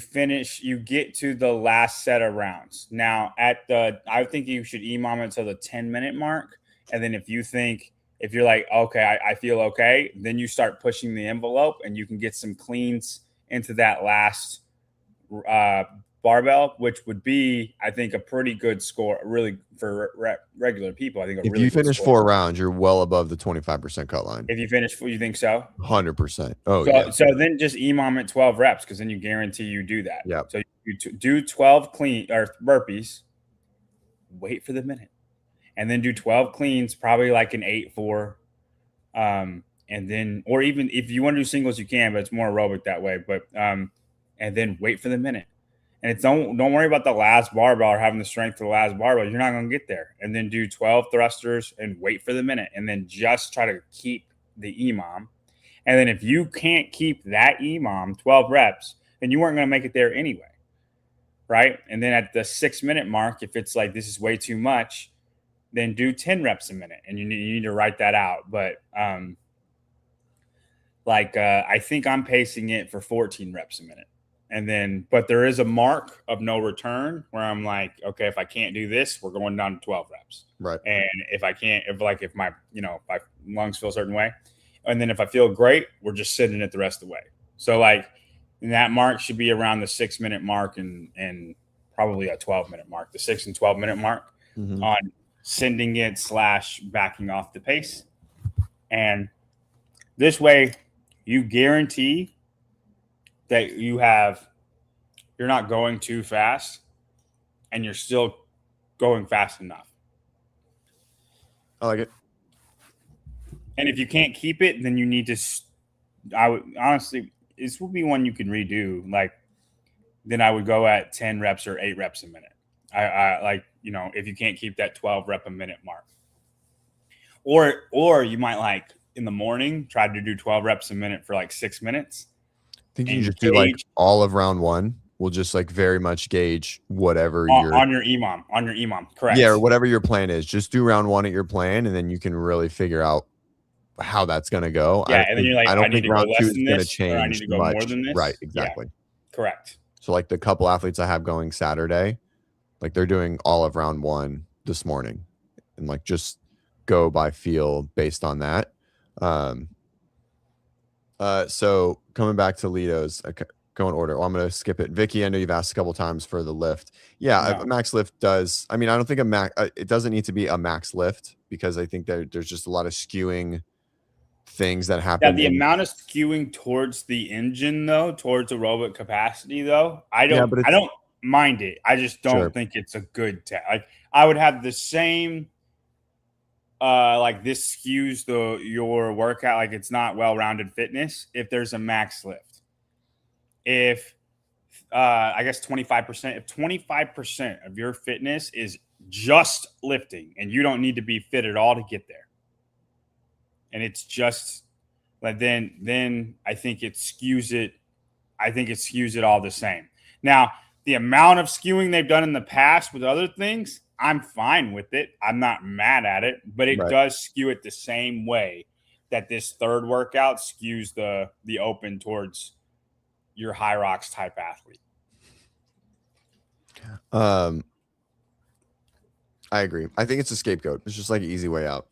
get to the last set of rounds. Now I think you should EMOM it to the 10-minute mark. And then if you're like, okay, I feel okay, then you start pushing the envelope and you can get some cleans into that last barbell, which would be, I think, a pretty good score, really, for regular people. I think if you finish 4 rounds, you're well above the 25% cut line. If you finish, you think so? 100%. So then just EMOM at 12 reps, because then you guarantee you do that. Yeah. So you do 12 clean or burpees. Wait for the minute. and then do 12 cleans, probably like an 8-4. And then, or even if you want to do singles, you can, but it's more aerobic that way. But and then wait for the minute. And it's don't worry about the last barbell or having the strength for the last barbell. You're not going to get there. And then do 12 thrusters and wait for the minute. And then just try to keep the EMOM. And then if you can't keep that EMOM 12 reps, then you weren't going to make it there anyway. Right? And then at the 6-minute mark, if it's like this is way too much, then do 10 reps a minute. And you need to write that out. But I think I'm pacing it for 14 reps a minute. And then, but there is a mark of no return where I'm like, okay, if I can't do this, we're going down to 12 reps. Right. And if I can't, if my, if my lungs feel a certain way, and then if I feel great, we're just sitting it the rest of the way. So like that mark should be around the 6-minute mark and probably a 12-minute mark, the 6 and 12-minute mark on sending it / backing off the pace. And this way you guarantee that you're not going too fast and you're still going fast enough. I like it. And if you can't keep it, then you need to, I would honestly, this will be one you can redo. Like, then I would go at 10 reps or 8 reps a minute. I like, if you can't keep that 12 rep a minute mark, or you might like in the morning, try to do 12 reps a minute for like 6 minutes. I think you just do like all of round one. We'll just like very much gauge whatever you're on your EMOM, correct? Yeah, or whatever your plan is. Just do round one at your plan, and then you can really figure out how that's going to go. Yeah, and then you're like, I don't think round 2 is going to change. I need to go much. More than this. Right, exactly. Yeah, correct. So like the couple athletes I have going Saturday, like they're doing all of round 1 this morning, and like just go by feel based on that. So coming back to Lito's, go in order. Well, I'm going to skip it. Vicky, I know you've asked a couple times for the lift. Yeah, a max lift does. I mean, I don't think it doesn't need to be a max lift because I think that there's just a lot of skewing things that happen. Yeah, the amount of skewing towards the engine though, towards aerobic capacity though, I don't mind it. I just don't think it's a good test. Like I would have the same like this skews your workout, like it's not well-rounded fitness if there's a max lift. If I guess 25%, if 25% of your fitness is just lifting and you don't need to be fit at all to get there, and it's just like then I think it skews it. I think it skews it all the same. Now, the amount of skewing they've done in the past with other things, I'm fine with it. I'm not mad at it, but it does skew it the same way that this third workout skews the open towards your high rocks type athlete. I agree. I think it's a scapegoat. It's just like an easy way out.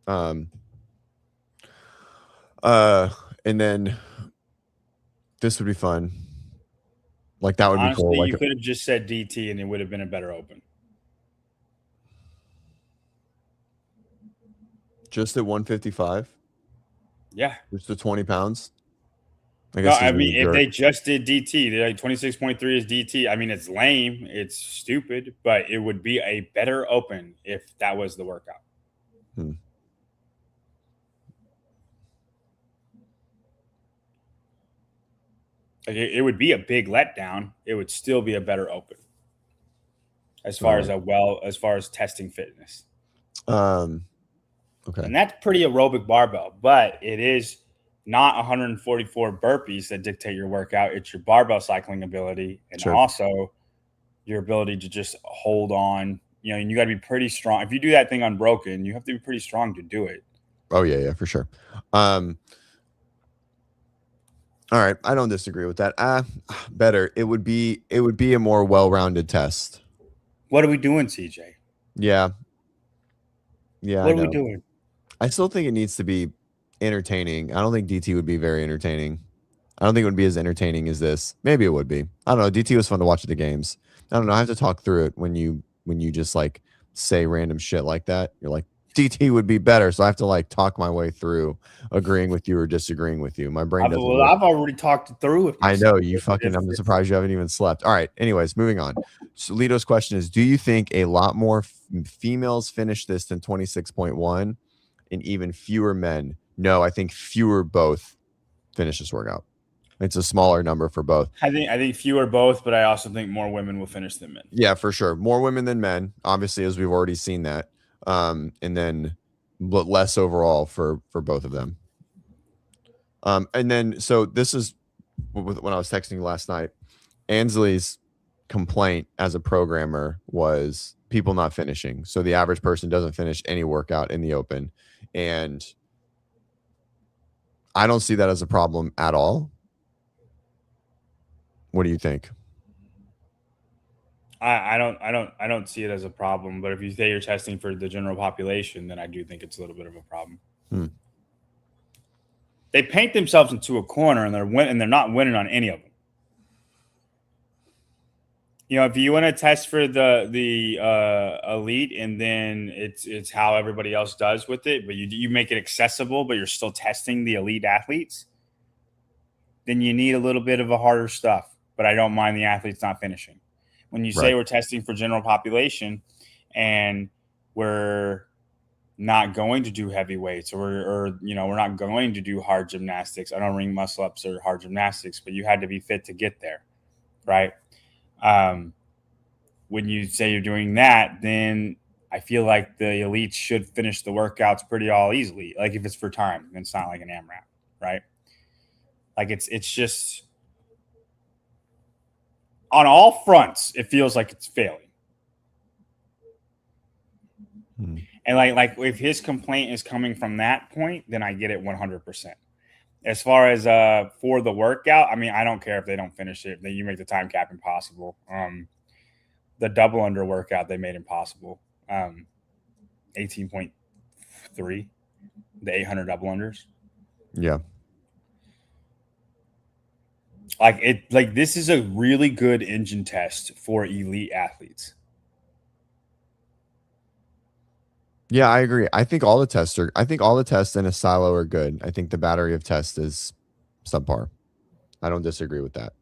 And then this would be fun. Like that would be cool. Like you could have just said DT and it would have been a better open. Just at 155? Yeah. Just the 20 pounds? I mean, if they just did DT, they're like 26.3 is DT. I mean, it's lame. It's stupid, but it would be a better open if that was the workout. Like it would be a big letdown. It would still be a better open as far as testing fitness. Okay. And that's pretty aerobic barbell, but it is not 144 burpees that dictate your workout. It's your barbell cycling ability and also your ability to just hold on. And you got to be pretty strong. If you do that thing unbroken, you have to be pretty strong to do it. Oh, yeah, for sure. All right, I don't disagree with that. Better. It would be a more well-rounded test. What are we doing, CJ? Yeah. What are we doing? I still think it needs to be entertaining. I don't think DT would be very entertaining. I don't think it would be as entertaining as this. Maybe it would be. I don't know. DT was fun to watch at the games. I don't know. I have to talk through it when you just like say random shit like that. You're like, DT would be better. So I have to like talk my way through agreeing with you or disagreeing with you. My brain doesn't work. I've already talked it through. I know you fucking. I'm surprised you haven't even slept. All right. Anyways, moving on. So Lito's question is: do you think a lot more females finish this than 26.1, and even fewer men? No, I think fewer both finish this workout. It's a smaller number for both. I think fewer both, but I also think more women will finish than men. Yeah, for sure. More women than men, obviously, as we've already seen that. And then but less overall for both of them. And then so this is when I was texting last night. Ansley's complaint as a programmer was people not finishing. So the average person doesn't finish any workout in the open. And I don't see that as a problem at all. What do you think? I don't see it as a problem, but if you say you're testing for the general population, then I do think it's a little bit of a problem. They paint themselves into a corner and they're not winning on any of them. You know, if you want to test for the elite, and then it's how everybody else does with it, but you make it accessible, but you're still testing the elite athletes, then you need a little bit of a harder stuff. But I don't mind the athletes not finishing. When you say we're testing for general population and we're not going to do heavy weights or we're not going to do hard gymnastics. I don't ring muscle ups or hard gymnastics, but you had to be fit to get there, right? When you say you're doing that, then I feel like the elites should finish the workouts pretty all easily. Like if it's for time, it's not like an AMRAP, right? Like it's just on all fronts, it feels like it's failing. And like if his complaint is coming from that point, then I get it 100%. As far as for the workout, I mean, I don't care if they don't finish it. Then you make the time cap impossible. The double under workout they made impossible. 18.3, the 800 double unders. Yeah. Like this is a really good engine test for elite athletes. Yeah, I agree. I think all the tests in a silo are good. I think the battery of tests is subpar. I don't disagree with that.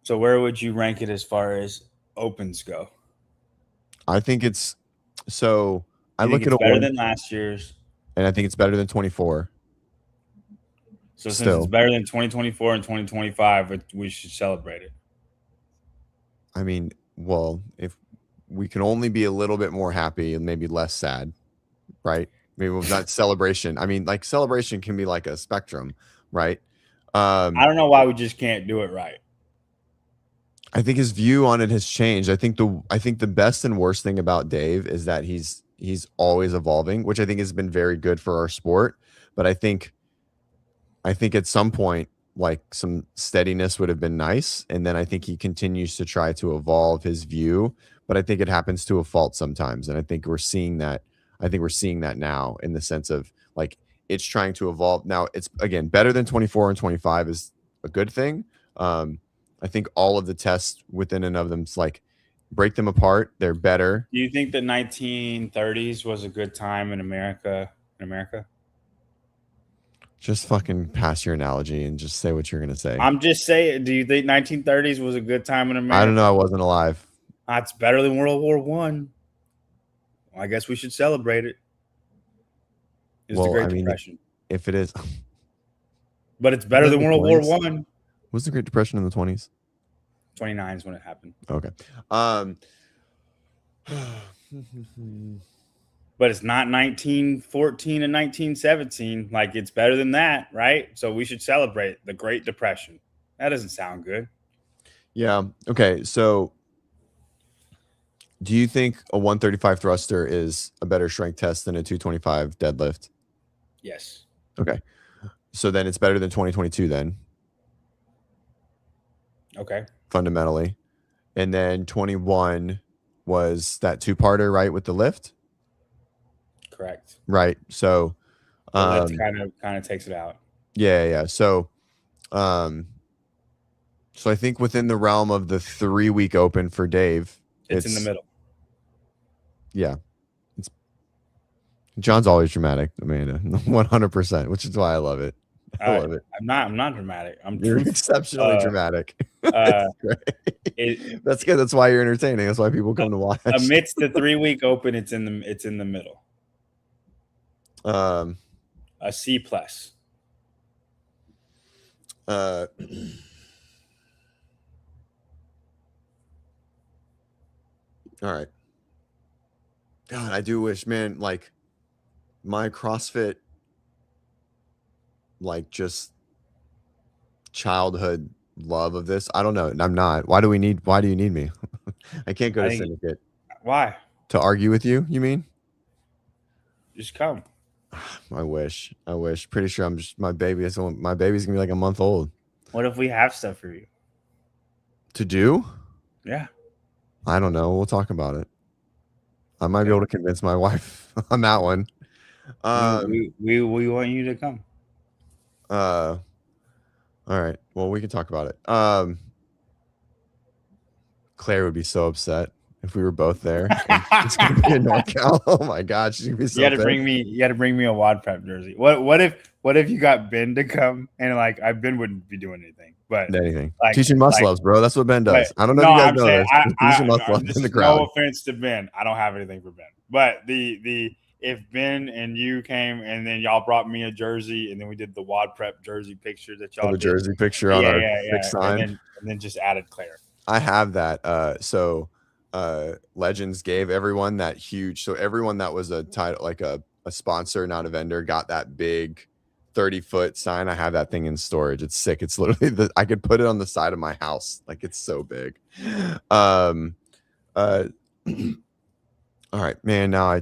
So where would you rank it as far as opens go? I think it's so. I look at it better than last year's, and I think it's better than 24. So since it's better than 2024 and 2025, we should celebrate it. I mean, well, if we can only be a little bit more happy and maybe less sad, right? Maybe it's not celebration. I mean, like celebration can be like a spectrum, right? I don't know why we just can't do it right. I think his view on it has changed. I think the best and worst thing about Dave is that he's always evolving, which I think has been very good for our sport. But I think at some point, like some steadiness would have been nice. And then I think he continues to try to evolve his view, but I think it happens to a fault sometimes. And I think we're seeing that. I think we're seeing that now in the sense of like, it's trying to evolve. Now it's again, better than 24 and 25 is a good thing. I think all of the tests within and of them, like break them apart. They're better. Do you think the 1930s was a good time in America? Just fucking pass your analogy and just say what you're going to say. I'm just saying, do you think 1930s was a good time in America? I don't know. I wasn't alive. It's better than World War One. Well, I guess we should celebrate it. It's the Great Depression. If it is. But it's better than World War One. Was the Great Depression in the 20s? 29 is when it happened. Okay. But it's not 1914 and 1917. Like, it's better than that, right? So we should celebrate the Great Depression. That doesn't sound good. Yeah. Okay. So do you think a 135 thruster is a better strength test than a 225 deadlift? Yes. Okay. So then it's better than 2022 then. Okay. Fundamentally. And then 21 was that two-parter, right, with the lift? Correct. Right. So the lift kind of takes it out. Yeah. So I think within the realm of the 3-week open for Dave, it's in the middle. Yeah. John's always dramatic, Amanda. 100%, which is why I love it. I love it. I'm not dramatic. You're exceptionally dramatic. That's great. That's good. That's why you're entertaining. That's why people come to watch. Amidst the 3-week open, it's in the middle. A C+. All right. God, I do wish, man, like my CrossFit, like just childhood love of this. I don't know. I'm not. Why do you need me? I can't go to syndicate. Why? To argue with you, you mean? Just come. I wish. Pretty sure my baby's gonna be like a month old. What if we have stuff for you to do? Yeah. I don't know. We'll talk about it. I might be able to convince my wife on that one. We want you to come. All right. Well, we can talk about it. Claire would be so upset if we were both there. It's gonna be a knockout. Oh my God, she's gonna be so. You had to bring me a WODprep jersey. What if you got Ben to come and like Ben wouldn't be doing anything, but anything. Like, teaching muscle ups, bro. That's what Ben does. I don't know if you guys know this. Teaching muscle ups in the crowd. No offense to Ben, I don't have anything for Ben, but if Ben and you came and then y'all brought me a jersey and then we did the WODprep jersey picture that y'all did. Jersey picture on our big sign, and then just added Claire. I have that. So Legends gave everyone that huge. So everyone that was a title, like a sponsor, not a vendor, got that big 30-foot sign. I have that thing in storage. It's sick. It's literally I could put it on the side of my house. Like it's so big. All right, man. Now I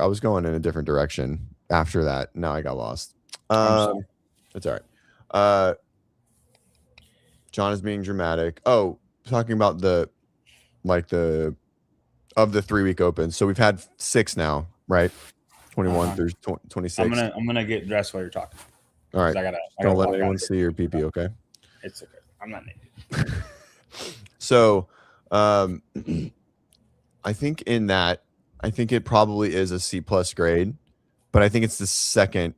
was going in a different direction after that. Now I got lost. It's all right. John is being dramatic. Oh, talking about the 3-week open. So we've had 6 now, right? 21 through 26. I'm gonna get dressed while you're talking. All right. Don't let anyone see your PP, okay? It's okay. I'm not naked. So, I think it probably is a C+ grade, but I think it's the second.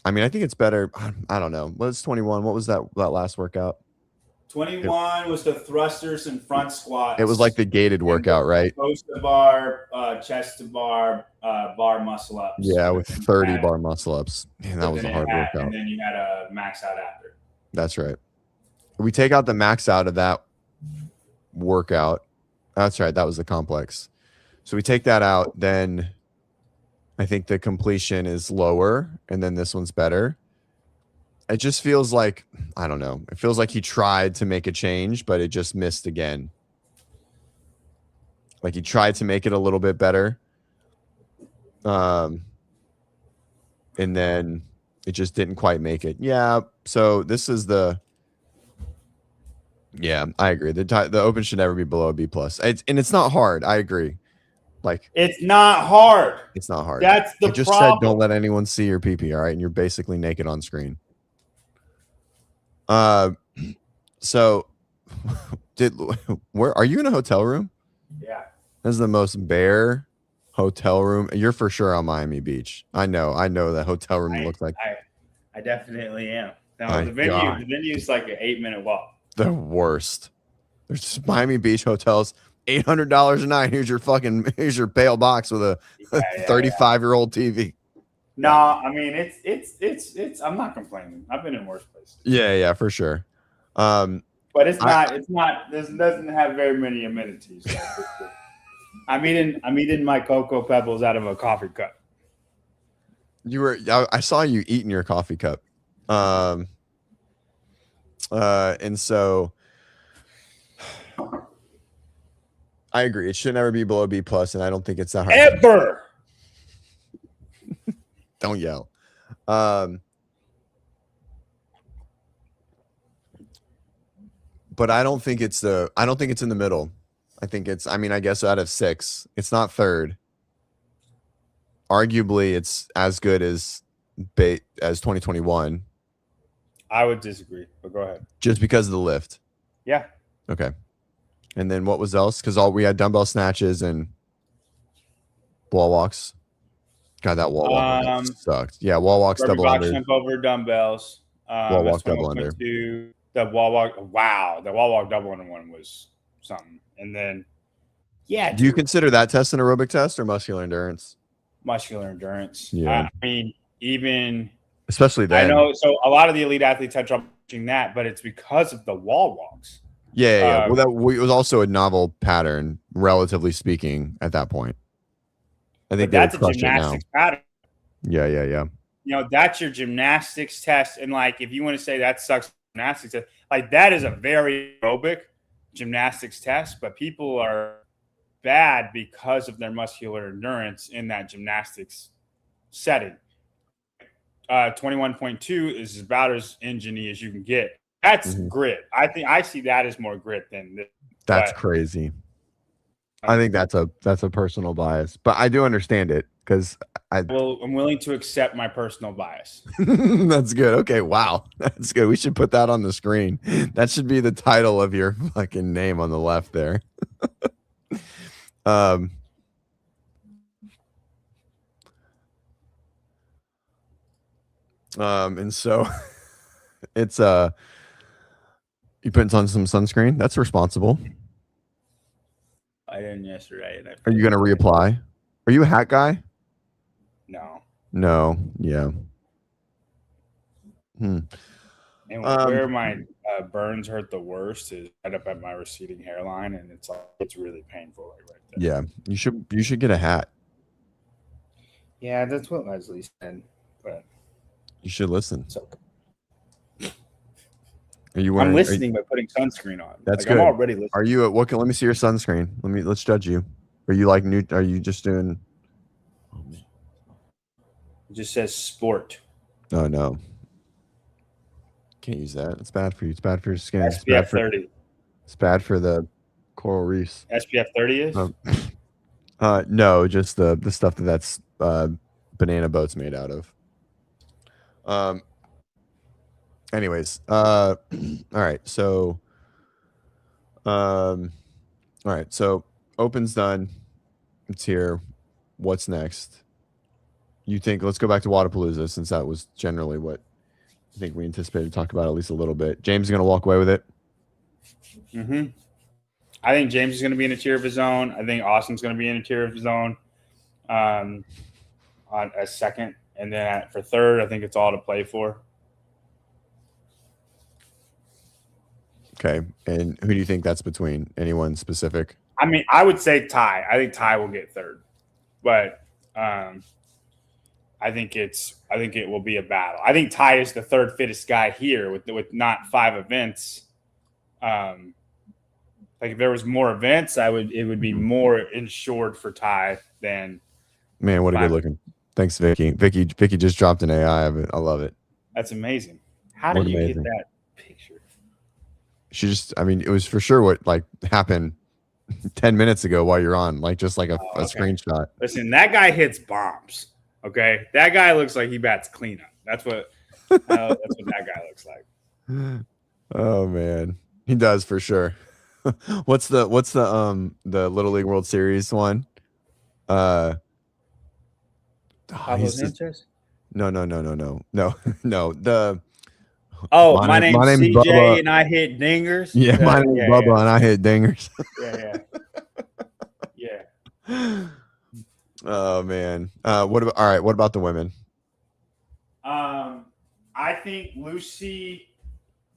I mean, I think it's better. I don't know. What's 21? What was that last workout? 21 was the thrusters and front squats. It was like the gated workout, right? Post to bar, chest to bar, bar muscle ups. Yeah, with 30 bar muscle ups. Man, that was a hard workout. And then you had a max out after. That's right. We take out the max out of that workout. That's right. That was the complex. So we take that out. Then I think the completion is lower, and then this one's better. It just feels like, I don't know. It feels like he tried to make a change, but it just missed again. Like he tried to make it a little bit better. And then it just didn't quite make it. Yeah. So this is yeah, I agree. The open should never be below a B+. It's not hard. I agree. Like it's not hard. It's not hard. That's the I just problem. said don't let anyone see your PP, all right? And you're basically naked on screen. So where are you in a hotel room? Yeah. This is the most bare hotel room. You're for sure on Miami Beach. I know that hotel room looks like. I definitely am. No, the venue is like an 8-minute walk. The worst. There's Miami Beach hotels, $800 a night. Here's your bail box with a 35-year-old TV. No, I mean it's. I'm not complaining. I've been in worse places. Yeah, for sure. But it's not. This doesn't have very many amenities. I'm eating my Cocoa Pebbles out of a coffee cup. I saw you eating your coffee cup. And so I agree. It should never be below B+, and I don't think it's that hard. Ever. Don't yell. But I don't think it's in the middle. I think I guess out of 6, it's not third. Arguably, it's as good as 2021. I would disagree, but go ahead. Just because of the lift. Yeah. Okay. And then what was else? Because we had dumbbell snatches and Wall walks. God, that wall walk sucked. Yeah, wall walks double under. Jump over dumbbells. Wall walk double under. The wall walk. Wow, the wall walk double under one was something. And then, yeah. Do you consider that test an aerobic test or muscular endurance? Muscular endurance. Yeah. I mean, even especially then. I know. So a lot of the elite athletes had trouble doing that, but it's because of the wall walks. Yeah. Well, it was also a novel pattern, relatively speaking, at that point. I think that's a gymnastics pattern. Yeah. You know, that's your gymnastics test. And like, if you want to say that sucks gymnastics test, like that is a very aerobic gymnastics test, but people are bad because of their muscular endurance in that gymnastics setting. 21.2 is about as engine-y as you can get. That's grit. I think I see that as more grit than this. That's crazy. I think that's a personal bias, but I do understand it because I'm willing to accept my personal bias. That's good. Okay, wow, that's good. We should put that on the screen. That should be the title of your fucking name on the left there. And so it's you putting on some sunscreen. That's responsible. I didn't yesterday. Are you gonna reapply? Are you a hat guy? No. Yeah. And where my burns hurt the worst is right up at my receding hairline, and it's really painful right there. Yeah, you should get a hat. Yeah, that's what Leslie said, but you should listen. Okay. Are you wearing? I'm listening by putting sunscreen on. That's good. I'm already listening. Are you at what? Let me see your sunscreen. Let's judge you. Are you like new? Are you just doing? It just says sport. Oh no. Can't use that. It's bad for you. It's bad for your skin. SPF 30. It's bad for the coral reefs. SPF 30 is? No, just the stuff that's banana boats made out of. Anyways, all right. So, Open's done. It's here. What's next? You think? Let's go back to Wodapalooza, since that was generally what I think we anticipated to talk about at least a little bit. James is going to walk away with it. I think James is going to be in a tier of his own. I think Austin's going to be in a tier of his own on a second. And then for third, I think it's all to play for. Okay. And who do you think that's between? Anyone specific? I mean, I would say Ty. I think Ty will get third. But I think it will be a battle. I think Ty is the third fittest guy here with not 5 events. Like if there was more events, it would be more insured for Ty than. Man, what a good looking. Thanks, Vicky. Vicky just dropped an AI of it. I love it. That's amazing. How did you get that picture? She just, I mean, it was for sure what like happened 10 minutes ago while you're on, like just like a screenshot. Listen, that guy hits bombs. Okay, that guy looks like he bats cleanup. That's what that guy looks like. Oh man, he does for sure. What's the Little League World Series one? Pablo Sanchez? No. My name's CJ Bubba. And I hit dingers. Yeah, my name's Bubba and I hit dingers. Yeah. Oh man. What about the women? I think Lucy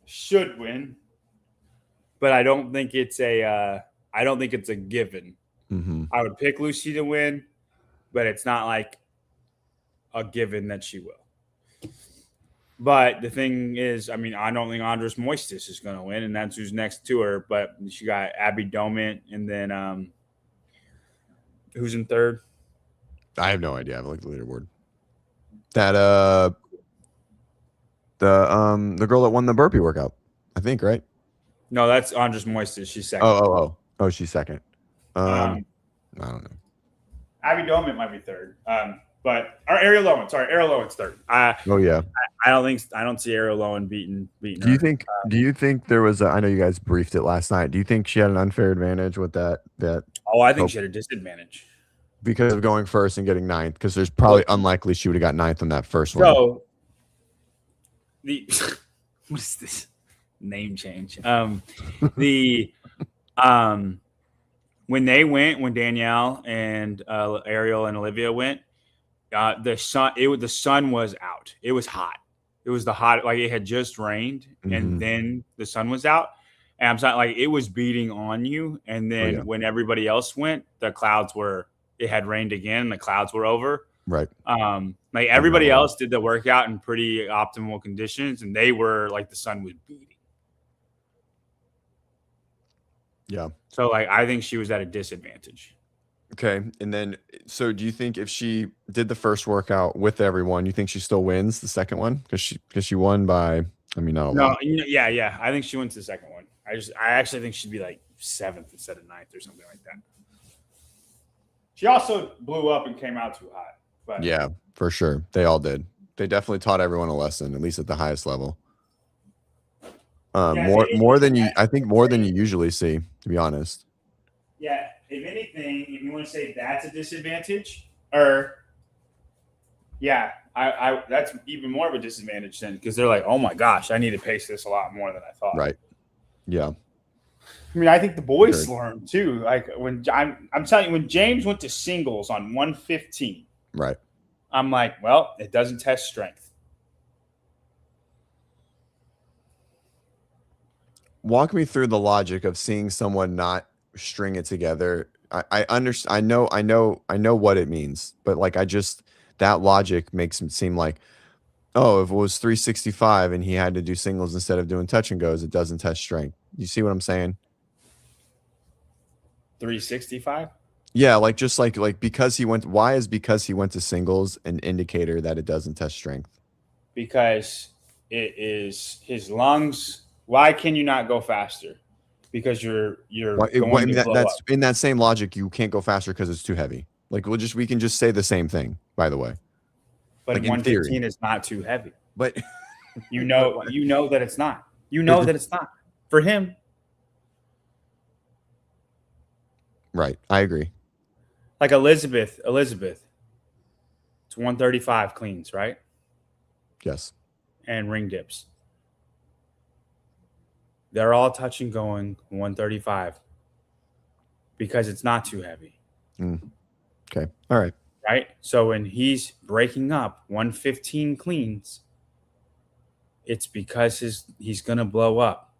should win, but I don't think it's a given. I would pick Lucy to win, but it's not like a given that she will. But the thing is, I mean, I don't think Andres Moistis is going to win, and that's who's next to her. But she got Abby Domint, and then who's in third? I have no idea. I haven't looked at the leaderboard. That the girl that won the burpee workout, I think, right? No, that's Andres Moistis. She's second. Oh, she's second. I don't know. Abby Domint might be third. But Ariel Lowen. Sorry, Ariel Lowen's third. I don't see Ariel Lowen beating Do you think? Do you think there was? I know you guys briefed it last night. Do you think she had an unfair advantage with that? Oh, I think she had a disadvantage. because of going first and getting ninth. Because there's probably unlikely she would have got ninth on that first one. So what is this name change? When Danielle and Ariel and Olivia went, the sun was out. It was hot. It was like it had just rained, and then the sun was out. And I'm saying, like, it was beating on you. And then when everybody else went, it had rained again, and the clouds were over. Right. Like everybody else did the workout in pretty optimal conditions, and they were like, the sun was beating. Yeah. So, like, I think she was at a disadvantage. Okay. And then, so do you think if she did the first workout with everyone, you think she still wins the second one? Because she won by, I mean, not a lot. Yeah. I think she wins the second one. I actually think she'd be like 7th instead of 9th or something like that. She also blew up and came out too hot. But yeah, for sure. They all did. They definitely taught everyone a lesson, at least at the highest level. More than you usually see, to be honest. Yeah, if anything, if you want to say that's a disadvantage, that's even more of a disadvantage then, because they're like, oh my gosh, I need to pace this a lot more than I thought. Right. Yeah. I mean, I think the boys learned too. Like when I'm telling you, when James went to singles on 115, right. I'm like, well, it doesn't test strength. Walk me through the logic of seeing someone not string it together. I understand. I know what it means, but like, that logic makes it seem like, oh, if it was 365 and he had to do singles instead of doing touch and goes, it doesn't test strength. You see what I'm saying? 365? Yeah, like just like because he went to singles an indicator that it doesn't test strength? Because it is his lungs. Why can you not go faster? Because you're that's in that same logic. You can't go faster because it's too heavy. Like we can just say the same thing, by the way. But like 115 is not too heavy. But you know that it's not. You know that it's not for him. Right. I agree. Like Elizabeth, it's 135 cleans, right? Yes. And ring dips. They're all touch and going 135 because it's not too heavy. Okay. All right. Right? So when he's breaking up 115 cleans, it's because he's going to blow up.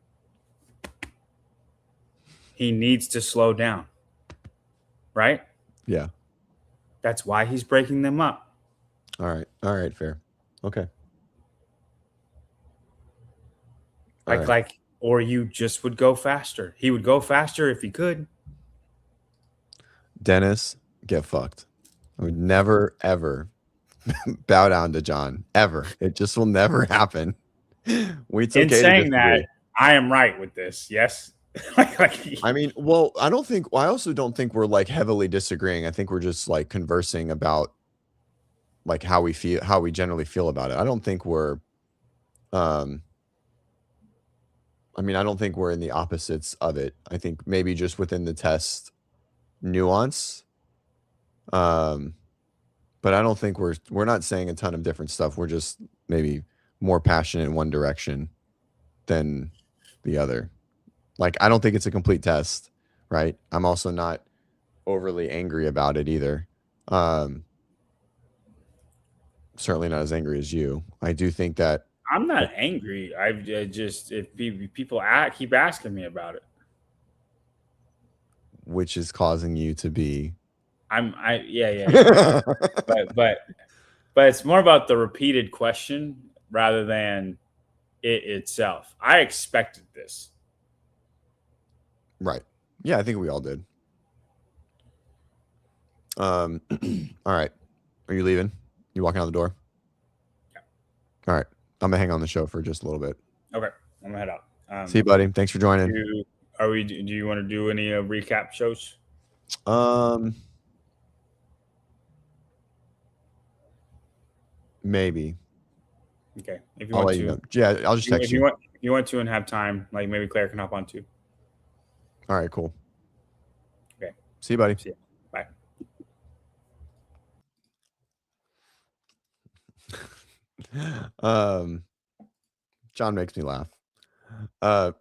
He needs to slow down. Right? Yeah. That's why he's breaking them up. All right. Fair. Okay. Or you just would go faster. He would go faster if he could. Dennis, get fucked. I would never, ever bow down to John. Ever. It just will never happen. In saying that, I am right with this. Yes. I mean, well, I also don't think we're like heavily disagreeing. I think we're just like conversing about like how we generally feel about it. I don't think we're I don't think we're in the opposites of it. I think maybe just within the test nuance. But I don't think we're not saying a ton of different stuff. We're just maybe more passionate in one direction than the other. Like, I don't think it's a complete test, right? I'm also not overly angry about it either. Certainly not as angry as you. I do think that I'm not angry. I just, if people keep asking me about it, which is causing you to be. Yeah. but it's more about the repeated question rather than it itself. I expected this. Right. Yeah, I think we all did. All right. Are you leaving? You walking out the door? Yeah. All right. I'm gonna hang on the show for just a little bit. Okay. I'm gonna head out. See you, buddy. Thanks for joining. Do you want to do any recap shows? Maybe. Okay. If you want to. You know. Yeah, I'll just text you. If you want to and have time, like maybe Claire can hop on too. All right, cool. Okay. See you, buddy. See you. Bye. John makes me laugh. All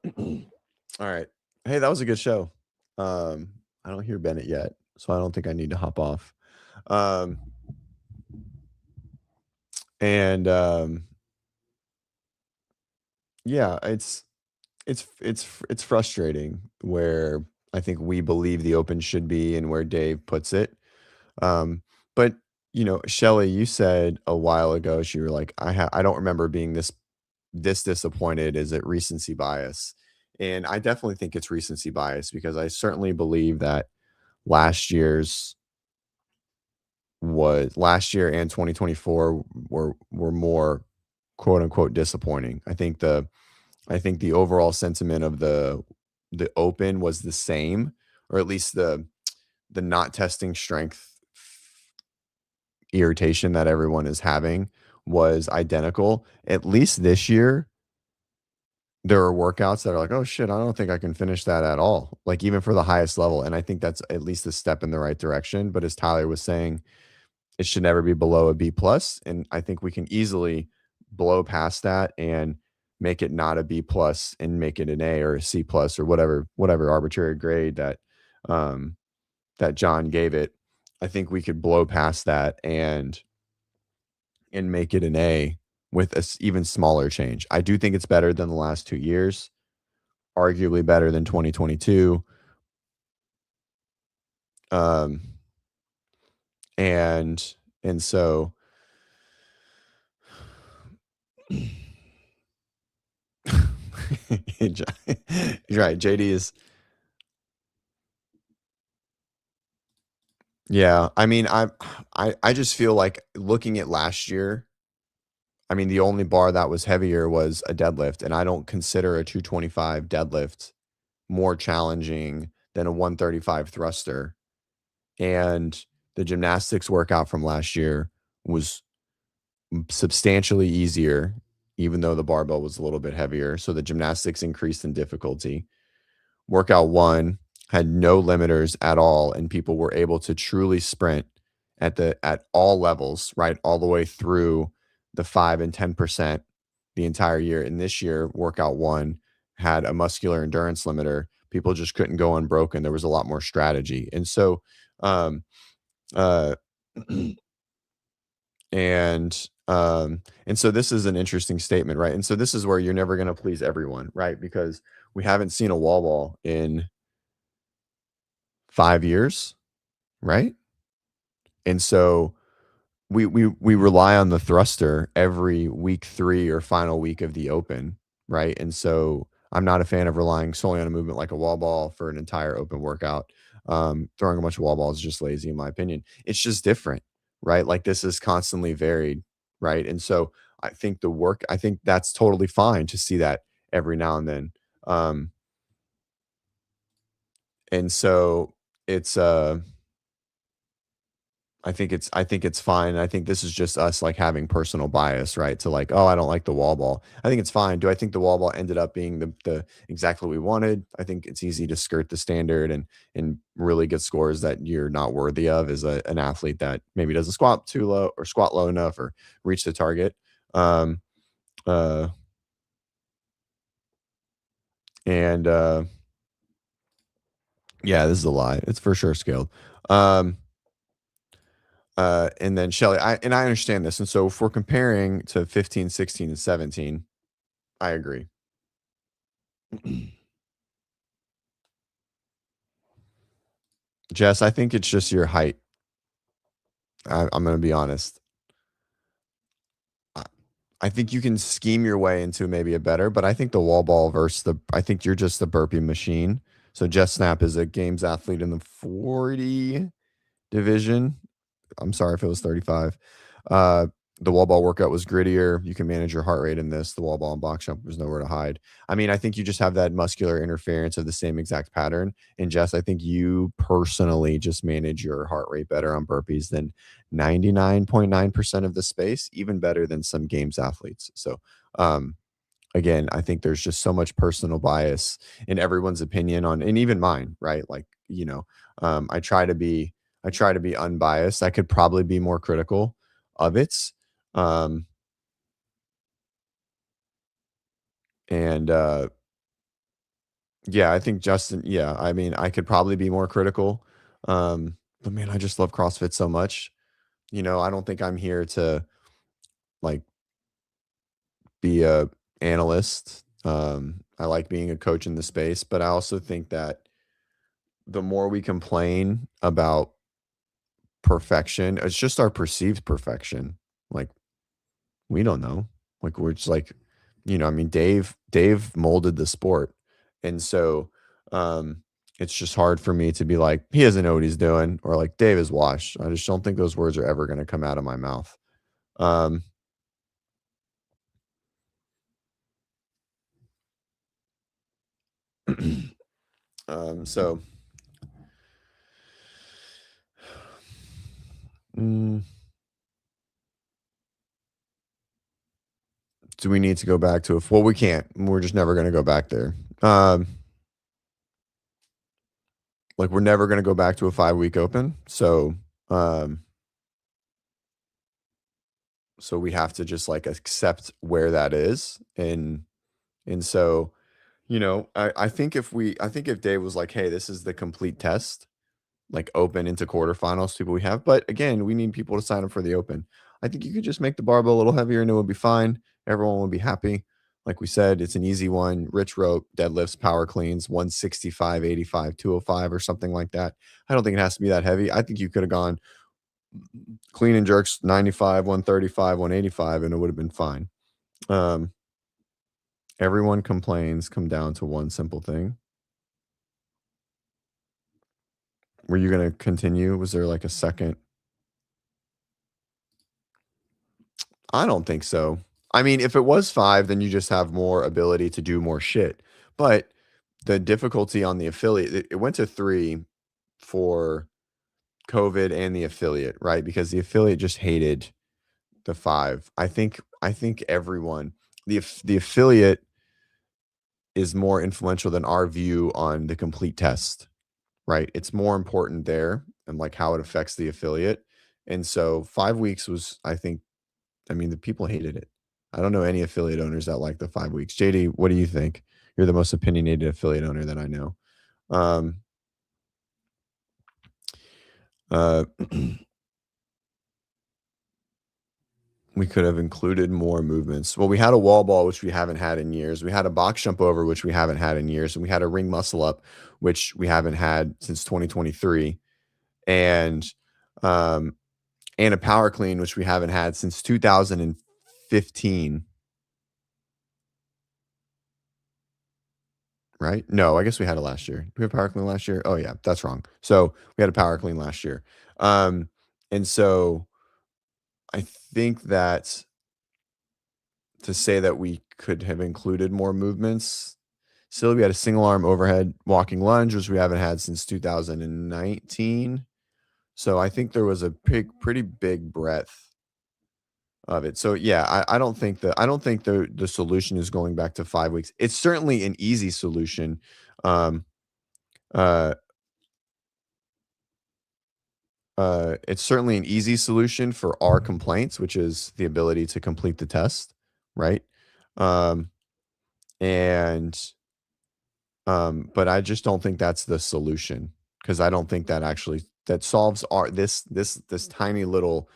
right. Hey, that was a good show. I don't hear Bennett yet, so I don't think I need to hop off. Yeah, it's frustrating where I think we believe the Open should be and where Dave puts it. But Shelly, you said a while ago, you were like, I don't remember being this disappointed. Is it recency bias? And I definitely think it's recency bias because I certainly believe that last year and 2024 were more quote unquote disappointing. I think the overall sentiment of the Open was the same, or at least the not testing strength irritation that everyone is having was identical. At least this year, there are workouts that are like, oh shit, I don't think I can finish that at all. Like even for the highest level. And I think that's at least a step in the right direction. But as Tyler was saying, it should never be below a B plus. And I think we can easily blow past that and make it not a B plus and make it an A or a C plus or whatever arbitrary grade that John gave it. I think we could blow past that and make it an A with a even smaller change. I do think it's better than the last 2 years, arguably better than 2022. And so you're right. JD is. Yeah. I mean, I just feel like looking at last year, I mean, the only bar that was heavier was a deadlift, and I don't consider a 225 deadlift more challenging than a 135 thruster. And the gymnastics workout from last year was substantially easier, even though the barbell was a little bit heavier. So the gymnastics increased in difficulty. Workout 1 had no limiters at all, and people were able to truly sprint at all levels, right, all the way through the 5 and 10% the entire year. And this year, workout 1 had a muscular endurance limiter. People just couldn't go unbroken. There was a lot more strategy. And so and so this is an interesting statement, right? And so this is where you're never going to please everyone, right? Because we haven't seen a wall ball in 5 years, right? And so we rely on the thruster every week 3 or final week of the Open, right? And so I'm not a fan of relying solely on a movement like a wall ball for an entire Open workout. Throwing a bunch of wall balls is just lazy, in my opinion. It's just different, right? Like this is constantly varied, right? And so I think that's totally fine to see that every now and then. And so it's I think it's fine. I think this is just us like having personal bias, right? To like, oh, I don't like the wall ball. I think it's fine. Do I think the wall ball ended up being the exactly what we wanted? I think it's easy to skirt the standard and really get scores that you're not worthy of as an athlete that maybe doesn't squat too low or squat low enough or reach the target. Yeah, this is a lie. It's for sure scaled. And then Shelly, I understand this. And so if we're comparing to 15, 16, and 17, I agree. Jess, I think it's just your height. I'm going to be honest. I think you can scheme your way into maybe a better, but I think the wall ball I think you're just the burpee machine. So Jess Snap is a games athlete in the 40 division. I'm sorry if it was 35. The wall ball workout was grittier. You can manage your heart rate in this. The wall ball and box jump, there's nowhere to hide. I mean, I think you just have that muscular interference of the same exact pattern. And Jess, I think you personally just manage your heart rate better on burpees than 99.9% of the space, even better than some games athletes. So, again, I think there's just so much personal bias in everyone's opinion and even mine, right? Like, I try to be unbiased. I could probably be more critical of it. And yeah, I think Justin, yeah, I mean, I could probably be more critical. But man, I just love CrossFit so much. You know, I don't think I'm here to like be a analyst. I like being a coach in the space, but I also think that the more we complain about perfection, it's just our perceived perfection. Like, we don't know. Like, we're just like, you know, I mean, Dave molded the sport. And so it's just hard for me to be like, he doesn't know what he's doing, or like, Dave is washed. I just don't think those words are ever going to come out of my mouth. So do we need to go back to well, we can't. We're just never going to go back there. Like, we're never going to go back to a 5-week open. So so we have to just like accept where that is. And so, you know, I think if Dave was like, hey, this is the complete test, like open into quarterfinals, people we have. But again, we need people to sign up for the open. I think you could just make the barbell a little heavier and it would be fine. Everyone will be happy. Like we said, it's an easy one. Rich rope, deadlifts, power cleans, 165, 85, 205, or something like that. I don't think it has to be that heavy. I think you could have gone clean and jerks 95, 135, 185, and it would have been fine. Everyone complains come down to one simple thing. Were you going to continue? Was there like a second? I don't think so. I mean, if it was 5, then you just have more ability to do more shit. But the difficulty on the affiliate, it went to 3 for COVID and the affiliate, right? Because the affiliate just hated the 5. I think everyone, the affiliate is more influential than our view on the complete test, right? It's more important there and like how it affects the affiliate. And so 5 weeks was, I mean, the people hated it. I don't know any affiliate owners that like the 5 weeks. JD, what do you think? You're the most opinionated affiliate owner that I know. We could have included more movements. Well, we had a wall ball, which we haven't had in years. We had a box jump over, which we haven't had in years. And we had a ring muscle up, which we haven't had since 2023. And a power clean, which we haven't had since 2015. Right? No, I guess we had it last year. Did we have power clean last year? Oh yeah, that's wrong. So we had a power clean last year. And so I think that to say that we could have included more movements, still we had a single arm overhead walking lunge, which we haven't had since 2019. So I think there was a pretty big breadth of it. So yeah, I don't think the solution is going back to 5 weeks. It's certainly an easy solution. It's certainly an easy solution for our complaints, which is the ability to complete the test, right? But I just don't think that's the solution, because I don't think that actually solves this tiny little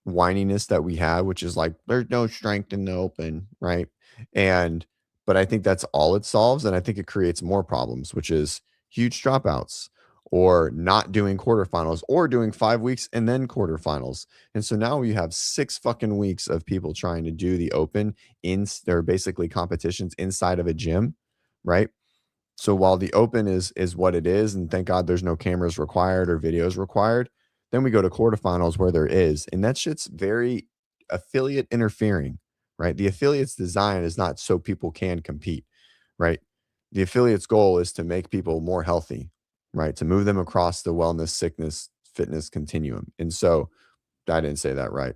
whininess that we have, which is like there's no strength in the open, right? But I think that's all it solves, and I think it creates more problems, which is huge dropouts, or not doing quarterfinals, or doing 5 weeks and then quarterfinals. And so now we have 6 fucking weeks of people trying to do the open in their basically competitions inside of a gym, right? So while the open is what it is, and thank God there's no cameras required or videos required, then we go to quarterfinals where there is, and that shit's very affiliate interfering, right? The affiliate's design is not so people can compete, right? The affiliate's goal is to make people more healthy, right? To move them across the wellness, sickness, fitness continuum. And so I didn't say that right.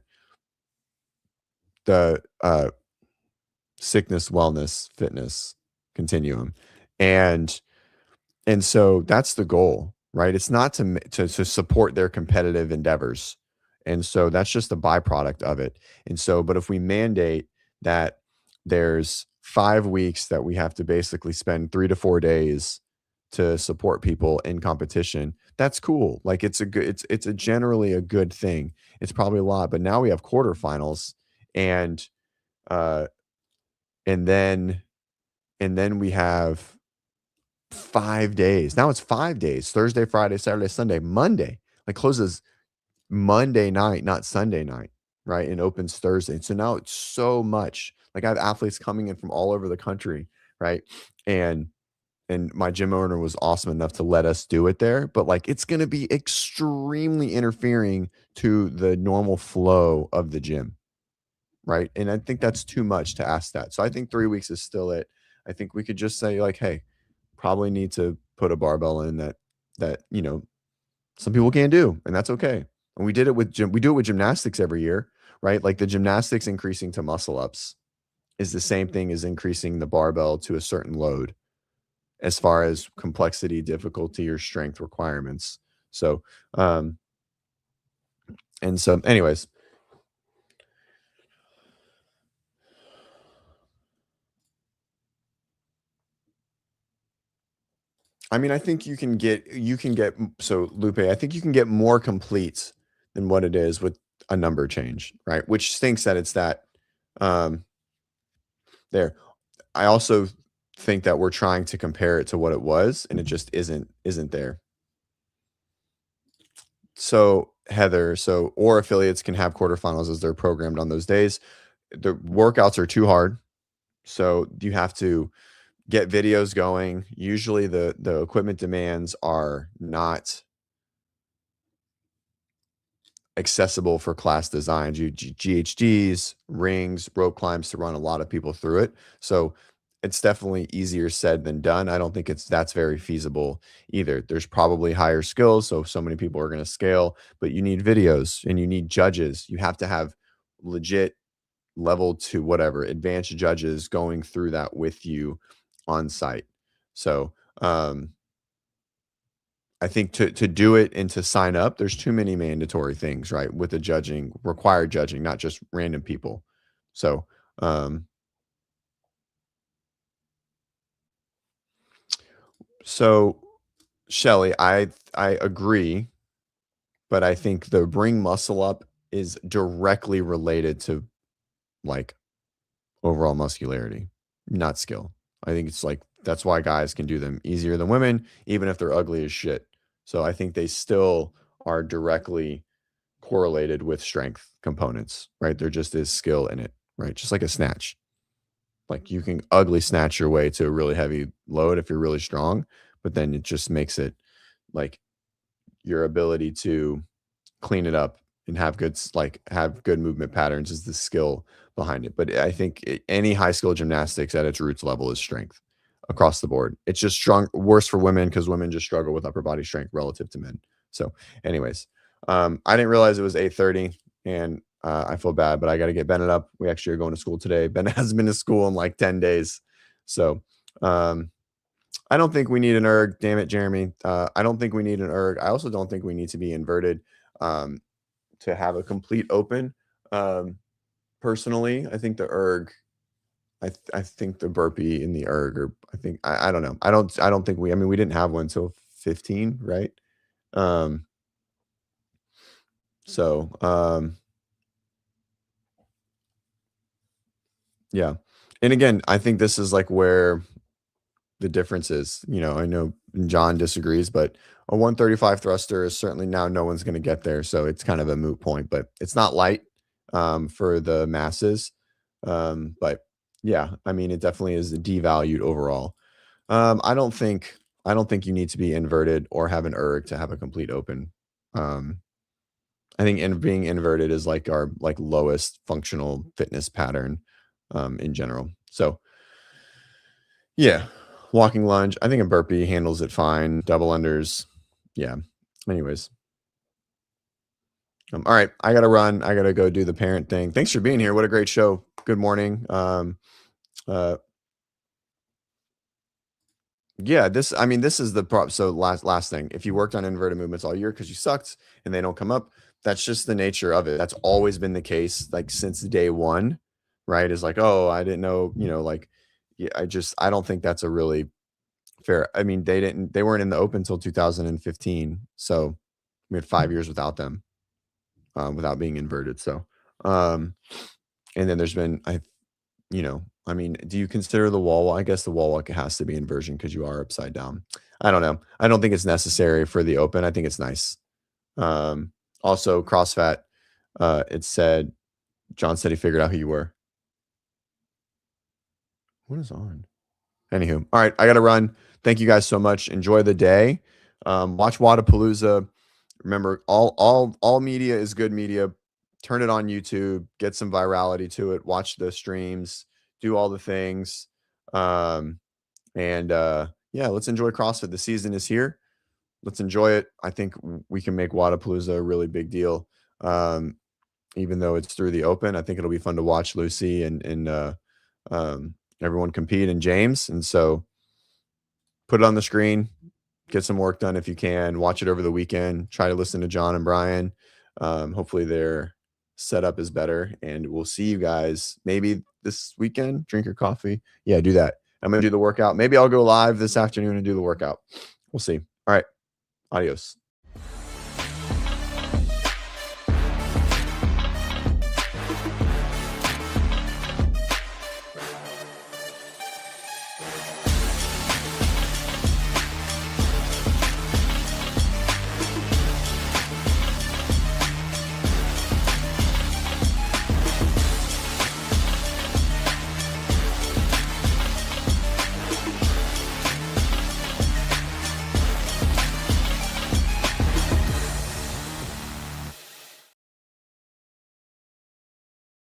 The sickness, wellness, fitness continuum. And so that's the goal, right? It's not to support their competitive endeavors. And so that's just a byproduct of it. And so, but if we mandate that there's 5 weeks that we have to basically spend 3 to 4 days to support people in competition. That's cool. Like it's a generally a good thing. It's probably a lot, but now we have quarterfinals and uh and then we have 5 days. Now it's 5 days. Thursday, Friday, Saturday, Sunday, Monday. Like closes Monday night, not Sunday night, right? And opens Thursday. So now it's so much. Like I have athletes coming in from all over the country, right? And my gym owner was awesome enough to let us do it there, but like it's going to be extremely interfering to the normal flow of the gym, right? And I think that's too much to ask that. So I think 3 weeks is still it. I think we could just say like, hey, probably need to put a barbell in that some people can't do, and that's okay. And we did it with we do it with gymnastics every year, right? Like the gymnastics increasing to muscle ups is the same thing as increasing the barbell to a certain load as far as complexity, difficulty, or strength requirements. So, and so anyways, I mean, I think you can get, so Lupe, I think you can get more complete than what it is with a number change, right? Which stinks that it's that, there. I also think that we're trying to compare it to what it was, and it just isn't there. So Heather, or affiliates can have quarterfinals as they're programmed on those days. The workouts are too hard, so you have to get videos going. Usually the equipment demands are not accessible for class designs. GHDs, rings, rope climbs to run a lot of people through it. So it's definitely easier said than done. I don't think that's very feasible either. There's probably higher skills, so many people are going to scale, but you need videos and you need judges. You have to have legit level 2 whatever advanced judges going through that with you on site. So I think to do it and to sign up, there's too many mandatory things, right? With the judging, required judging, not just random people. So Shelly, I agree, but I think the bring muscle up is directly related to like overall muscularity, not skill. I think it's like that's why guys can do them easier than women, even if they're ugly as shit. So I think they still are directly correlated with strength components, right? There just is skill in it, right? Just like a snatch. Like you can ugly snatch your way to a really heavy load if you're really strong, but then it just makes it like your ability to clean it up and have good movement patterns is the skill behind it. But I think any high skill gymnastics at its roots level is strength across the board. It's just worse for women because women just struggle with upper body strength relative to men. So anyways, I didn't realize it was 8:30 and I feel bad, but I got to get Bennett up. We actually are going to school today. Bennett hasn't been to school in like 10 days. So I don't think we need an erg. Damn it, Jeremy. I don't think we need an erg. I also don't think we need to be inverted to have a complete open. Personally, I think the erg, I think the burpee and the erg, or I don't know. I don't think we didn't have one until 15, right? Yeah. And again, I think this is like where the difference is. I know John disagrees, but a 135 thruster is certainly now no one's going to get there. So it's kind of a moot point, but it's not light for the masses. But yeah, it definitely is devalued overall. I don't think you need to be inverted or have an erg to have a complete open. I think being inverted is like our lowest functional fitness pattern in general. So yeah, walking lunge. I think a burpee handles it fine. Double unders. Yeah. Anyways. All right. I got to run. I got to go do the parent thing. Thanks for being here. What a great show. Good morning. Yeah, this is the prop. So last thing, if you worked on inverted movements all year because you sucked and they don't come up, that's just the nature of it. That's always been the case, like since day one, right? Is like, oh, I didn't know, like yeah, I don't think that's a really fair. I mean, they weren't in the Open until 2015, so we had 5 years without them, without being inverted. So, and then there's been, I mean, do you consider the wall walk? I guess the wall walk has to be inversion because you are upside down. I don't know. I don't think it's necessary for the Open. I think it's nice. Also, CrossFit, it said, John said he figured out who you were. What is on? Anywho, all right, I got to run. Thank you guys so much. Enjoy the day. Watch Wodapalooza. Remember, all media is good media. Turn it on YouTube. Get some virality to it. Watch the streams. Do all the things. Yeah, let's enjoy CrossFit. The season is here. Let's enjoy it. I think we can make Wodapalooza a really big deal. Even though it's through the Open, I think it'll be fun to watch Lucy and everyone compete, and James. And so put it on the screen, get some work done if you can, watch it over the weekend, try to listen to John and Brian. Hopefully their setup is better, and we'll see you guys maybe this weekend. Drink your coffee. Yeah, do that. I'm going to do the workout. Maybe I'll go live this afternoon and do the workout. We'll see. All right. Adios.